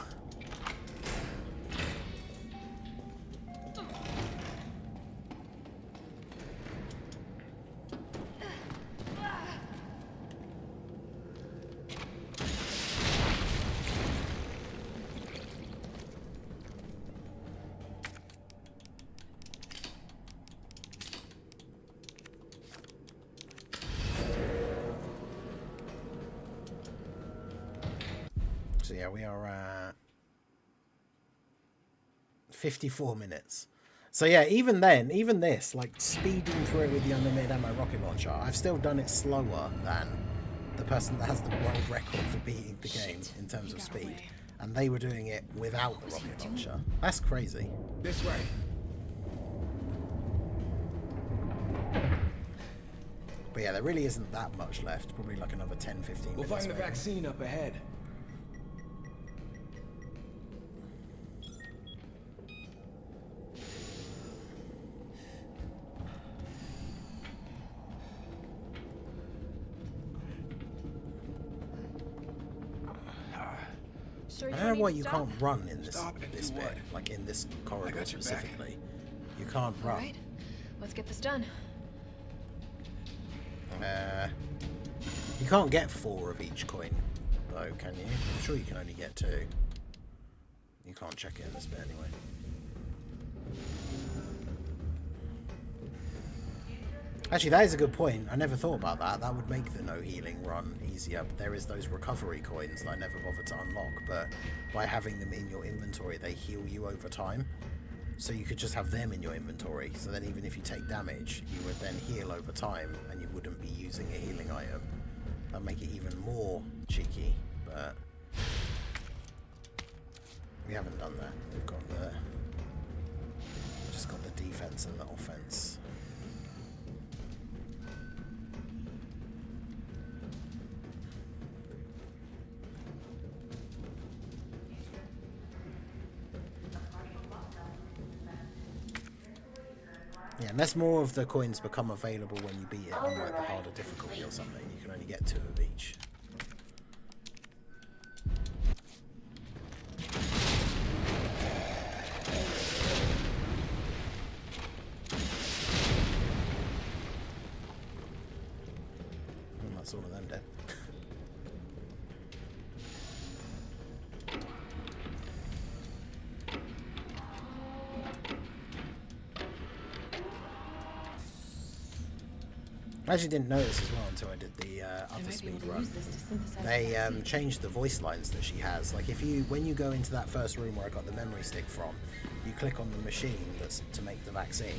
So yeah, we are at 54 minutes. So yeah, even then, even this, like speeding through it with the unlimited ammo rocket launcher, I've still done it slower than the person that has the world record for beating the game in terms of speed. And they were doing it without the rocket launcher. That's crazy. This way. But yeah, there really isn't that much left. Probably like another 10, 15 We'll minutes. find the maybe. vaccine up ahead. Sure I don't know why you stop? can't run in this Stop and this do bit, what? like in this corridor got your back. specifically. You can't run. Alright, let's get this done. You can't get 4 of each coin, though, can you? I'm sure you can only get 2. You can't check it in this bit anyway. Actually, that is a good point. I never thought about that. That would make the no healing run easier. But there is those recovery coins that I never bothered to unlock, but by having them in your inventory, they heal you over time. So you could just have them in your inventory. So then even if you take damage, you would then heal over time, and you wouldn't be using a healing item. That'd make it even more cheeky, but we haven't done that. We've got just got the defense and the offense. Yeah, unless more of the coins become available when you beat it on like the harder difficulty or something, you can only get 2 of each. That's all of them dead. I actually didn't notice as well until I did the other speed run. They changed the voice lines that she has. Like when you go into that first room where I got the memory stick from, you click on the machine that's to make the vaccine,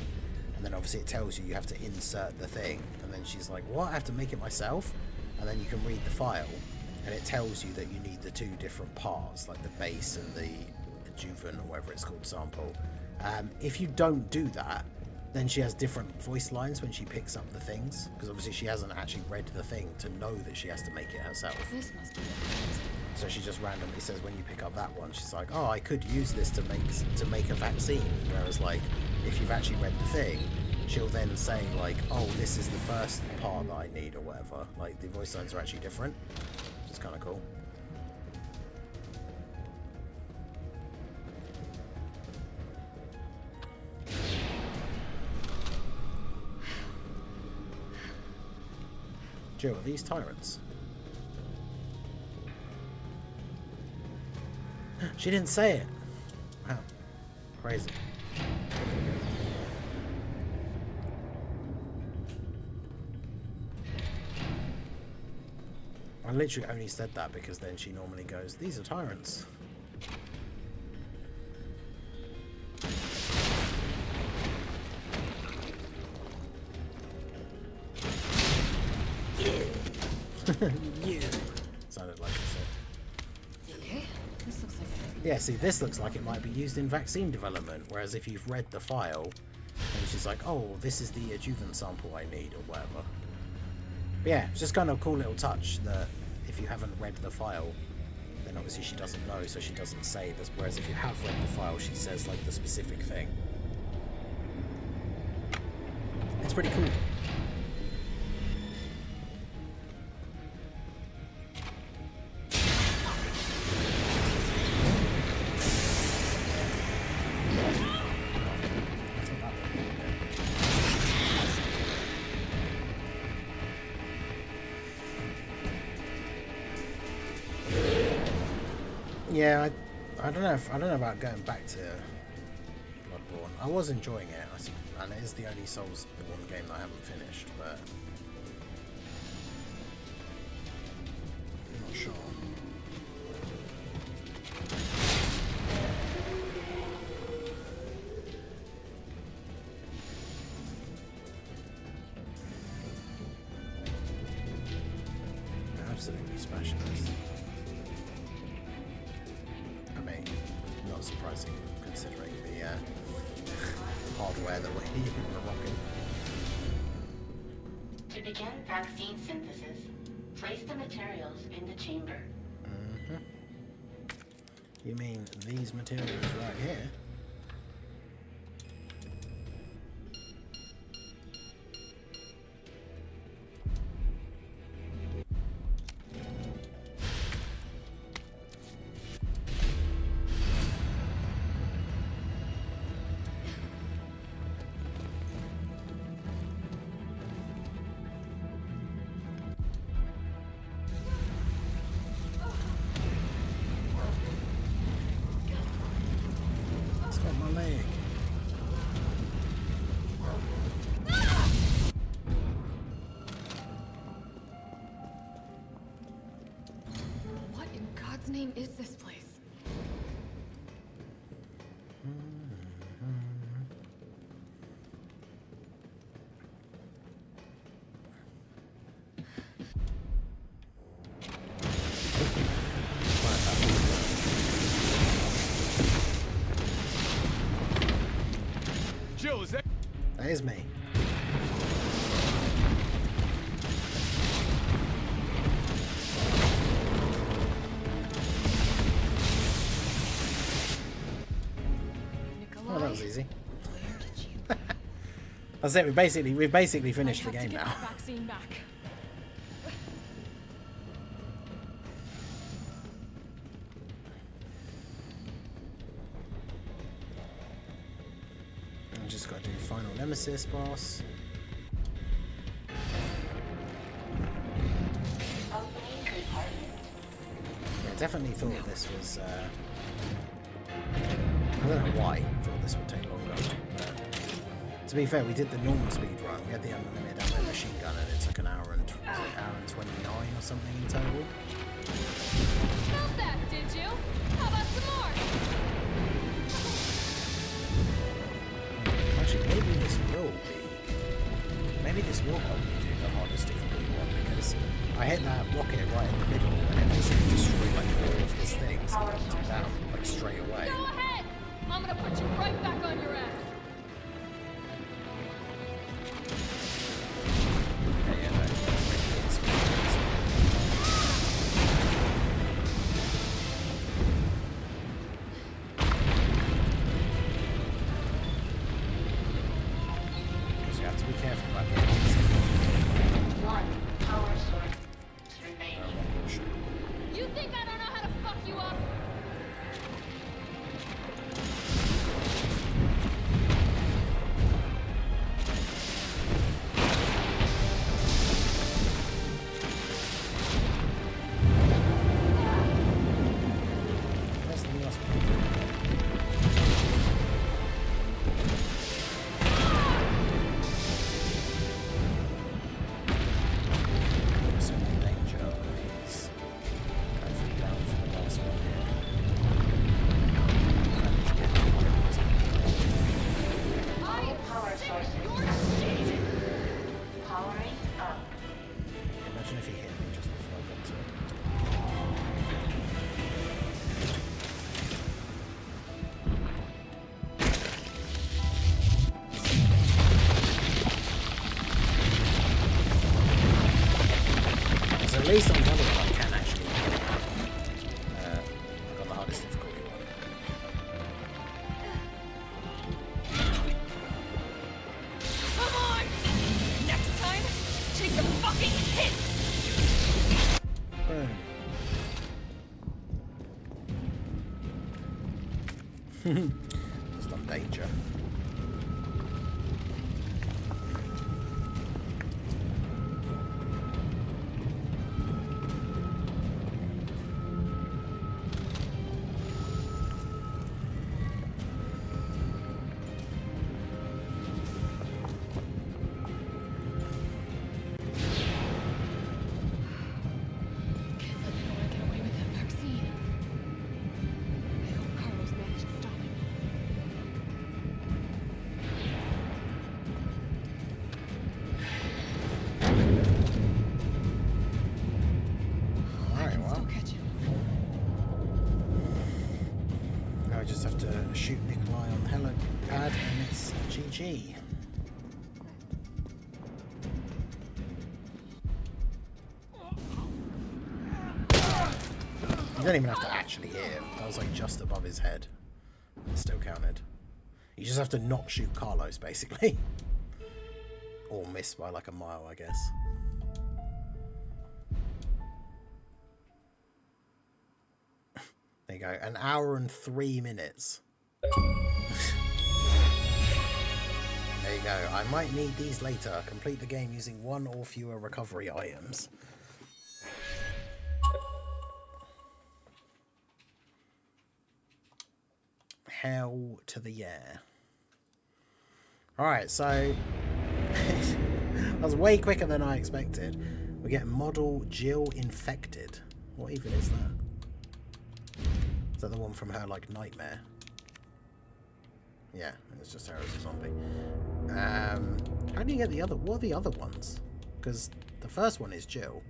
and then obviously it tells you have to insert the thing, and then she's like, what, I have to make it myself? And then you can read the file, and it tells you that you need the 2 different parts, like the base and the adjuvant, or whatever it's called, sample. If you don't do that, then she has different voice lines when she picks up the things, because obviously she hasn't actually read the thing to know that she has to make it herself. This must be So she just randomly says when you pick up that one, she's like, oh, I could use this to make a vaccine. Whereas like if you've actually read the thing, she'll then say like, oh, this is the first part that I need or whatever. Like the voice lines are actually different, which is kind of cool. Jill, are these tyrants? She didn't say it. Wow. Crazy. I literally only said that because then she normally goes, these are tyrants. You sounded like I said. Okay, this looks like it. Yeah, see, this looks like it might be used in vaccine development, whereas if you've read the file, and she's like, oh, this is the adjuvant sample I need, or whatever. But yeah, it's just kind of a cool little touch that if you haven't read the file, then obviously she doesn't know, so she doesn't say this, whereas if you have read the file, she says, like, the specific thing. It's pretty cool. Yeah, I don't know about going back to Bloodborne. I was enjoying it, and it is the only Soulsborne game that I haven't finished, but I'm not sure. Absolutely smashing this. Not surprising considering the hardware that we're rocking. To begin vaccine synthesis, place the materials in the chamber. Mm-hmm. You mean these materials right here? Name is this place? Jill, is that? That is me. Oh, that was easy. That's it. We've basically finished the game now. Vaccine back. I just got to do final Nemesis boss. Yeah, definitely thought this was. I don't know why I thought this would take longer. But to be fair, we did the normal speed run. We had the unlimited ammo machine gun, and it took an hour and 29 or something in total. Felt that, did you? How about some more? Actually, maybe this will help me do the hardest difficulty one, because I hit that rocket right in the middle, and it basically destroyed like all of his things and knocked him down like straight away. Go ahead! I'm gonna put you right back on your ass. Okay, yeah, that's because you have to be careful about getting these. One power source remaining. You think I don't know how to fuck you up? least on the other one I can actually like on the hardest difficulty one. Come on! Next time, take the fucking hit! Boom. Just on danger. GG. You don't even have to actually hit him. That was like just above his head. It still counted. You just have to not shoot Carlos, basically. Or miss by like a mile, I guess. There you go. 1 hour and 3 minutes. There you go. I might need these later. Complete the game using 1 or fewer recovery items. Hell to the yeah. Alright, so that was way quicker than I expected. We get model Jill Infected. What even is that? Is that the one from her like nightmare? Yeah, it's just her as a zombie. How do you get the other? What are the other ones? Because the first one is Jill.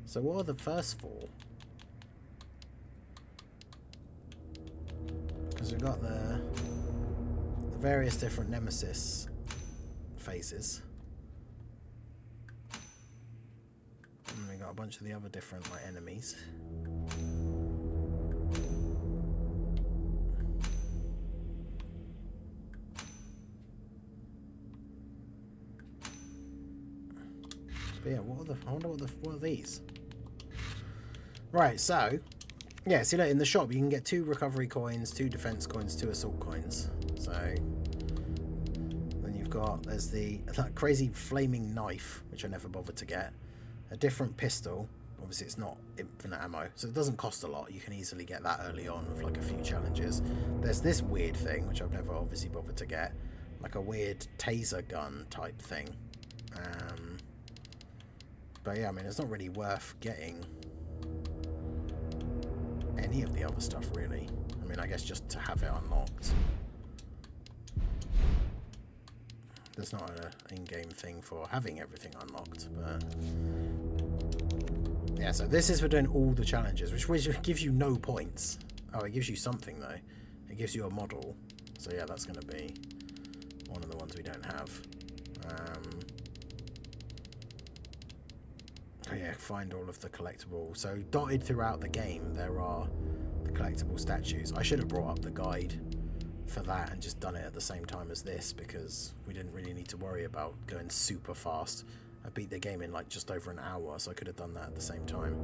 So what are the first 4? Because we've got the various different Nemesis phases. And we got a bunch of the other different like enemies. But yeah, I wonder what are these? Right, so yeah, see that in the shop you can get 2 recovery coins, 2 defense coins, 2 assault coins. So then you've got there's that crazy flaming knife, which I never bothered to get. A different pistol. Obviously it's not infinite ammo, so it doesn't cost a lot. You can easily get that early on with like a few challenges. There's this weird thing, which I've never obviously bothered to get. Like a weird taser gun type thing. But yeah, I mean, it's not really worth getting any of the other stuff, really. I mean, I guess just to have it unlocked. There's not an in-game thing for having everything unlocked, but yeah, so this is for doing all the challenges, which gives you no points. Oh, it gives you something, though. It gives you a model. So yeah, that's going to be one of the ones we don't have. Oh yeah, find all of the collectible. So dotted throughout the game there are the collectible statues. I should have brought up the guide for that and just done it at the same time as this, because we didn't really need to worry about going super fast. I beat the game in like just over an hour, so I could have done that at the same time.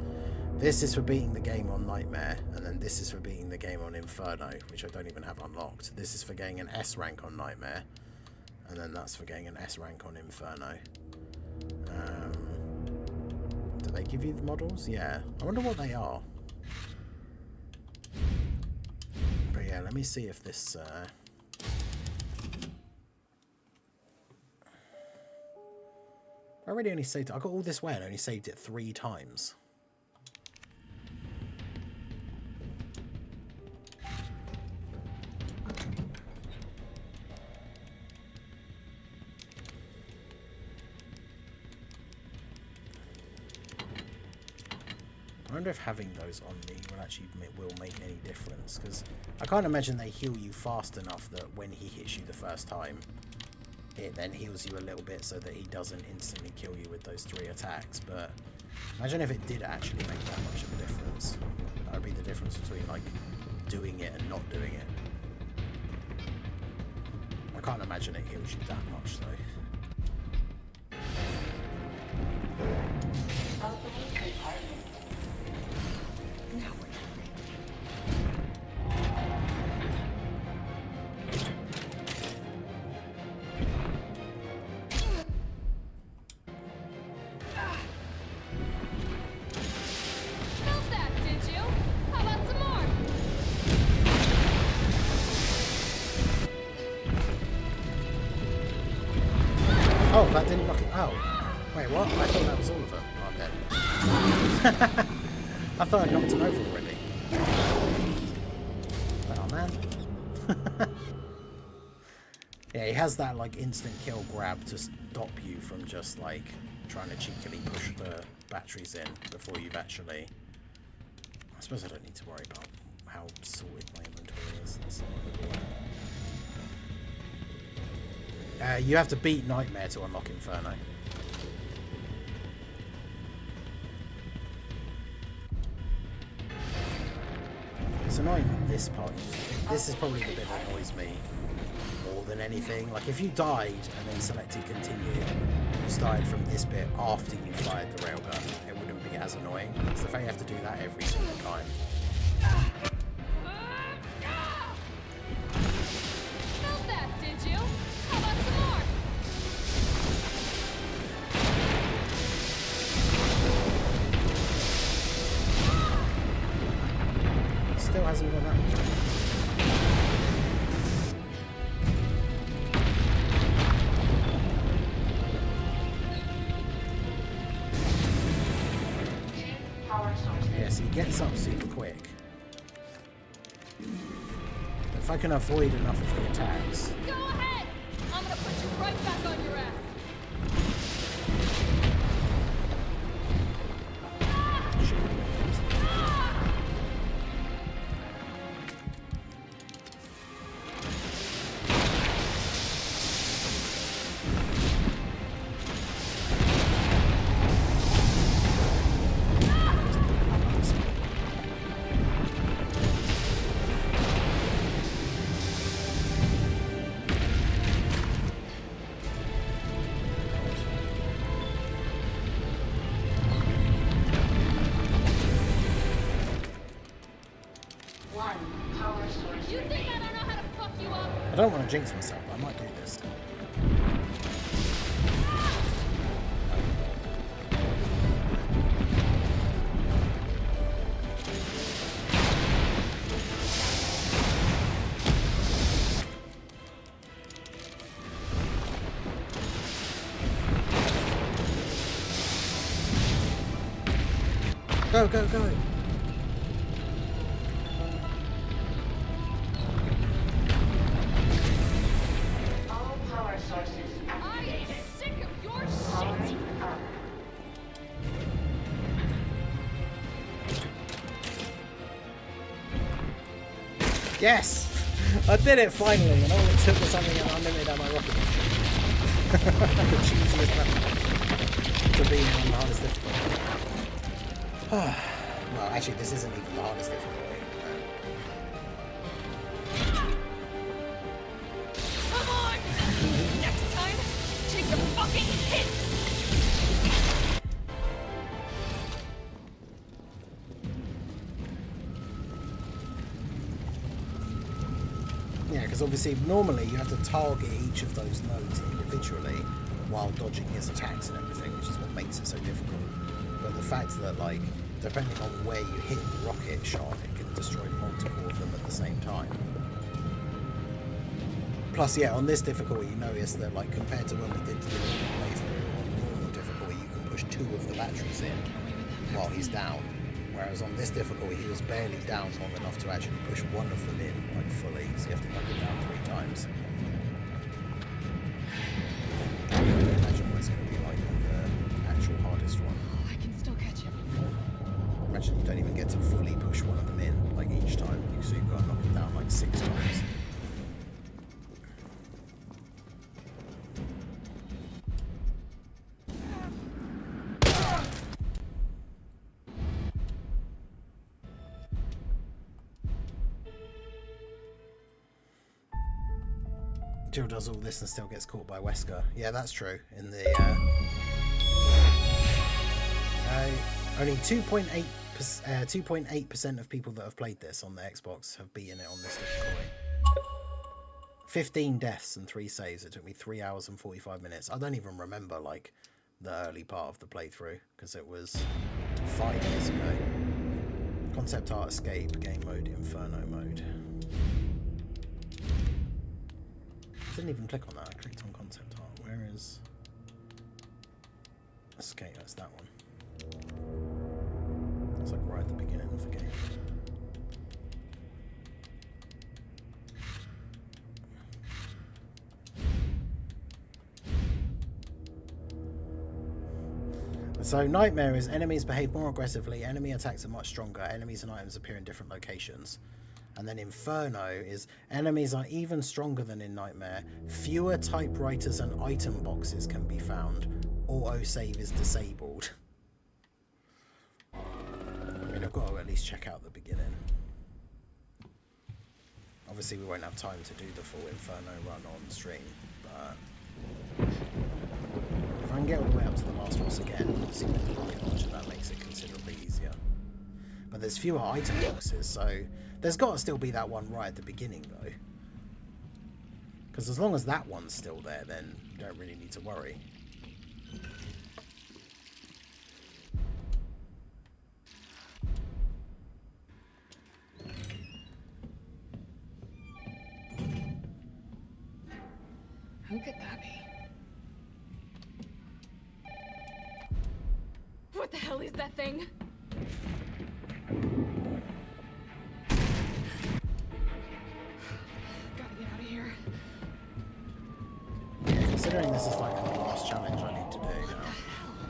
This is for beating the game on Nightmare, and then this is for beating the game on Inferno, which I don't even have unlocked. This is for getting an S rank on Nightmare, and then that's for getting an S rank on Inferno. Do they give you the models? Yeah. I wonder what they are. But yeah, let me see if this... I already only saved it. I got all this way and only saved it 3 times. I wonder if having those on me will actually make any difference, because I can't imagine they heal you fast enough that when he hits you the first time, it then heals you a little bit so that he doesn't instantly kill you with those 3 attacks. But Imagine if it did actually make that much of a difference. That would be the difference between like doing it and not doing it. I can't imagine it heals you that much though. Opening compartment. Now we're talking. Felt that, did you? How about some more? Oh, that didn't knock it. Oh. Wait, what? I thought that was all of them. Oh, I'm dead. I thought I knocked him over already. Oh, man. Yeah, he has that, like, instant kill grab to stop you from just, like, trying to cheekily push the batteries in before you've actually... I suppose I don't need to worry about how sorted my inventory is. That's not really... you have to beat Nightmare to unlock Inferno. It's annoying at this point. This is probably the bit that annoys me more than anything. Like, if you died and then selected continue, you started from this bit after you fired the railgun, it wouldn't be as annoying. It's the fact you have to do that every single time. Felt that, did you? How about some more? Still hasn't gone that much. Power sources. Yes, he gets up super quick. If I can avoid enough of the attacks. Go ahead! I'm gonna put you right back on your ass. You think I don't know how to fuck you up? I don't want to jinx myself, but I might do this. Go, go, go! All power sources I am activated. sick of your shit. Powering up. Yes! I did it finally, and all it took was something an unlimited ammo rocket launcher. The cheesiest weapon to be on the hardest difficulty. Well, actually, this isn't even the hardest difficulty. Come on! Next time, take the fucking hit! Yeah, because obviously, normally you have to target each of those nodes individually while dodging his attacks and everything, which is what makes it so difficult. But the fact that, like, depending on where you hit the rocket shot, it can destroy multiple of them at the same time. Plus, yeah, on this difficulty, you notice that, like, compared to when we did the normal playthrough, on normal difficulty, you can push 2 of the batteries in while he's down. Whereas on this difficulty, he was barely down long enough to actually push 1 of them in, like, fully. So you have to knock it down 3 times. I can only imagine what it's going to be like on the actual hardest one. I can still catch him. Imagine you don't even get to fully push 1 of them in, like, each time. So you've got to knock them down, like, 6 times. Jill does all this and still gets caught by Wesker. Yeah, that's true. In the only 2.8% of people that have played this on the Xbox have beaten it on this difficulty. 15 deaths and 3 saves. It took me 3 hours and 45 minutes. I don't even remember like the early part of the playthrough because it was 5 years ago. Concept art escape, game mode, inferno mode. Didn't even click on that. I clicked on concept art. Where is escape? That's that one. It's like right at the beginning of the game. So Nightmare is enemies behave more aggressively, enemy attacks are much stronger, enemies and items appear in different locations. And then Inferno is enemies are even stronger than in Nightmare, fewer typewriters and item boxes can be found, autosave is disabled. I mean, I've got to at least check out the beginning. Obviously we won't have time to do the full Inferno run on stream, but if I can get all the way up to the last boss again, obviously with the rocket launcher, that makes it considerably easier. But there's fewer item boxes, so there's got to still be that one right at the beginning, though. Because as long as that one's still there, then you don't really need to worry. Who could that be? What the hell is that thing? Gotta get out of here. Yeah, considering this is like the last challenge I need to do now,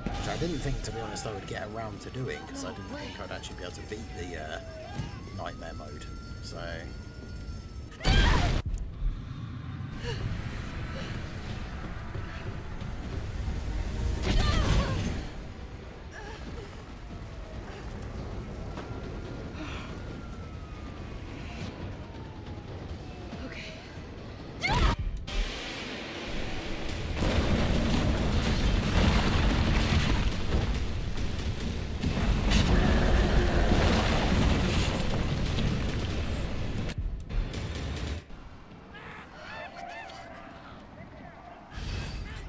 which I didn't think, to be honest, I would get around to doing, because I didn't think I'd actually be able to beat the Nightmare mode. So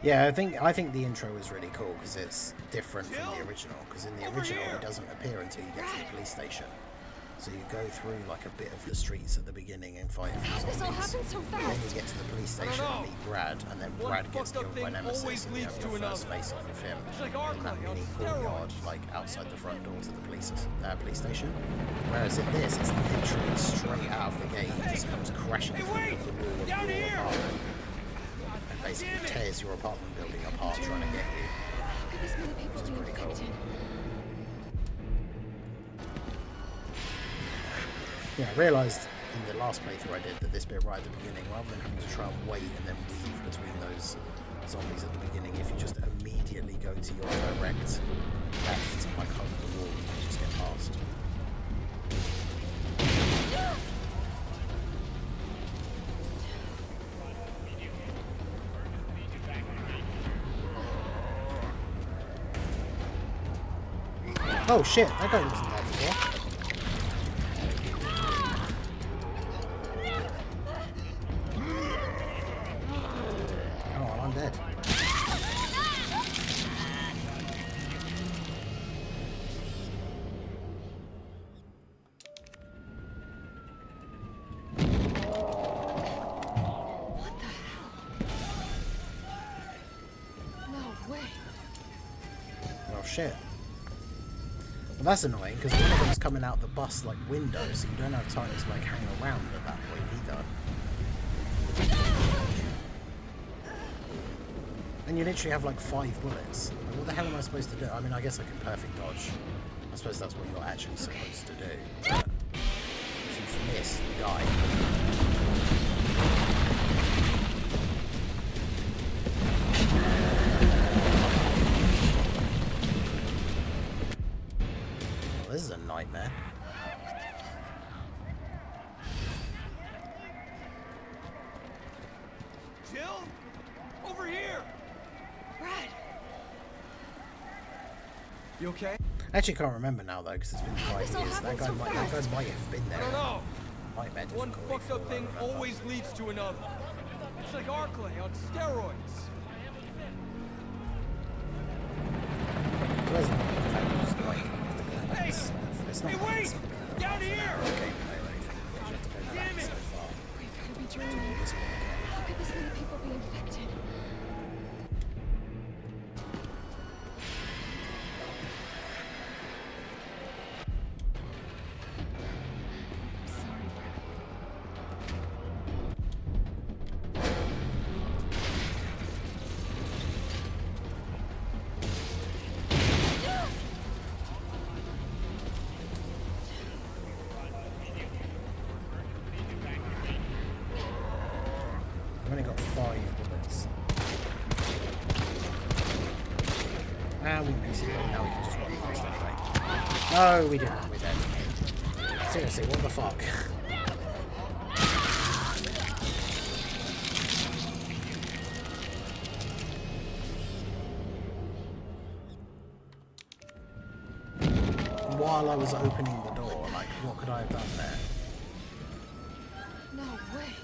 yeah, I think the intro is really cool because it's different from the original. Because in the original, he doesn't appear until you get to the police station. So you go through like a bit of the streets at the beginning and fight a few zombies. This all happened so fast. Then you get to the police station and meet Brad, and then Brad gets killed by Nemesis, and you have your first face off of him in that mini courtyard, like outside the front door to the police station. Whereas in this, it's literally straight out of the gate. It just comes crashing through the wall of your apartment. Basically tears your apartment building apart trying to get you. Which is pretty cool. Yeah, I realised in the last playthrough I did that this bit right at the beginning, rather than having to try and wait and then weave between those zombies at the beginning, if you just immediately go to your direct left and like hug the wall, you can just get past. Oh shit, that guy wasn't there before. Oh, I'm dead. What the hell? No way. Well, shit. Well, that's annoying, because one of them's coming out the bus, like, window, so you don't have time to, like, hang around at that point, either. And you literally have, like, 5 bullets. Like, what the hell am I supposed to do? I mean, I guess I can perfect dodge. I suppose that's what you're actually supposed to do. But if you miss, you die. This is a nightmare. You okay? I actually can't remember now though, because it's been 5 years. That guy might have been there. I don't know. Nightmare One difficulty fucked up for thing all I remember. always leads to another. It's like Arclay on steroids. So there's another effect, just like the gun. Hey! It's not Hey, wait! Down here! gameplay or anything. You have to go back so far. We've got to be dreaming. This one again. How could this many people be infected? I'm sorry, Brad. I've only got 5 bullets. And we basically now we can just run past anyway. No, we didn't. We're dead. Seriously, what the fuck? While I was opening the door, like, what could I have done there? No way.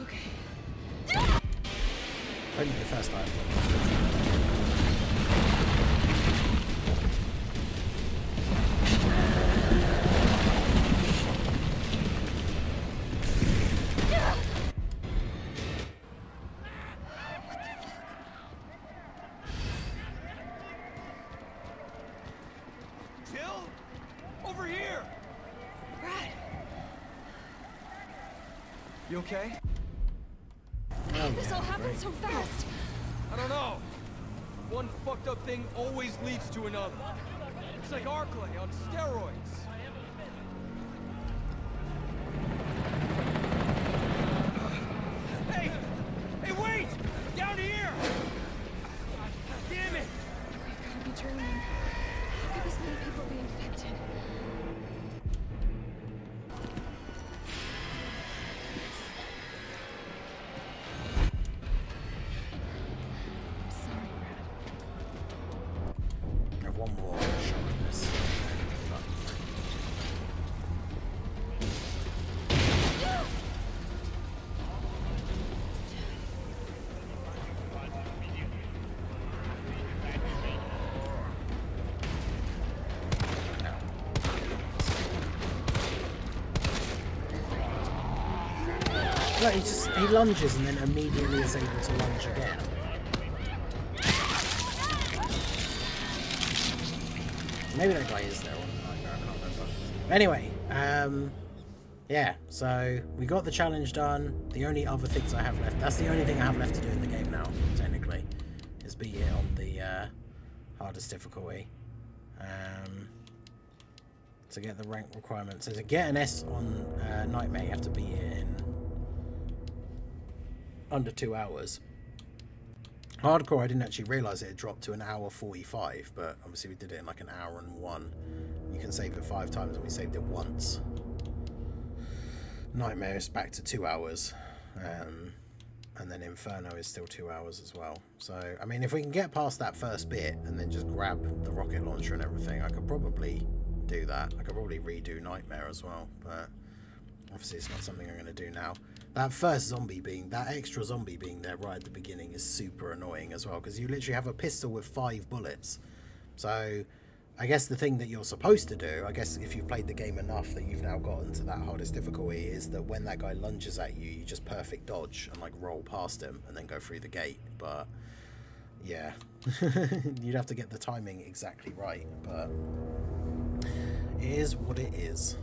Okay. Only the first time. Jill? Over here! Brad. You okay? Oh, This all happened great. so fast. I don't know. One fucked up thing always leads to another. It's like Arclay on steroids. Hey! Hey, wait! Down here! Damn it! We've got to be dreaming. How could this many people be infected? I'm sorry, Brad. I have one more shot at this. Look, he lunges and then immediately is able to lunge again. Maybe that guy is there on the nightmare, I can't remember. Anyway, yeah, so we got the challenge done. The only other things I have left, that's the only thing I have left to do in the game now, technically, is beat it on the hardest difficulty. To get the rank requirement. So to get an S on Nightmare, you have to beat it in under 2 hours. Hardcore, I didn't actually realise it had dropped to 1 hour 45, but obviously we did it in like 1 hour and 1. You can save it 5 times and we saved it once. Nightmare is back to 2 hours. And then Inferno is still 2 hours as well. So, I mean, if we can get past that first bit and then just grab the rocket launcher and everything, I could probably do that. I could probably redo Nightmare as well, but obviously it's not something I'm going to do now. That first zombie being, that extra zombie being there right at the beginning is super annoying as well, because you literally have a pistol with 5 bullets. So I guess the thing that you're supposed to do, I guess if you've played the game enough that you've now gotten to that hardest difficulty, is that when that guy lunges at you, you just perfect dodge and like roll past him and then go through the gate. But yeah, you'd have to get the timing exactly right, but it is what it is.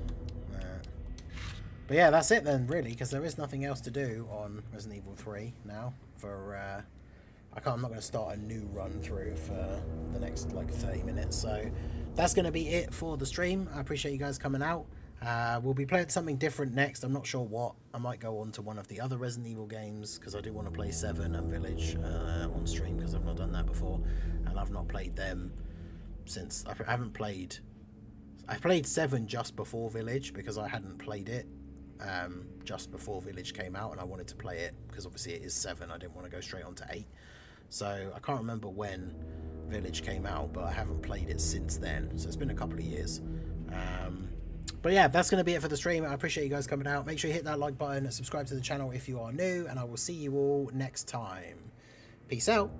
But yeah, that's it then, really, because there is nothing else to do on Resident Evil 3 now. I'm not going to start a new run through for the next like 30 minutes. So that's going to be it for the stream. I appreciate you guys coming out. We'll be playing something different next. I'm not sure what. I might go on to one of the other Resident Evil games because I do want to play 7 and Village on stream because I've not done that before, and I've not played them since. I haven't played. I played 7 just before Village because I hadn't played it just before Village came out, and I wanted to play it because obviously it is 7. I didn't want to go straight on to 8. So I can't remember when Village came out, but I haven't played it since then. So it's been a couple of years. But yeah, that's going to be it for the stream. I appreciate you guys coming out. Make sure you hit that like button, subscribe to the channel if you are new, and I will see you all next time. Peace out.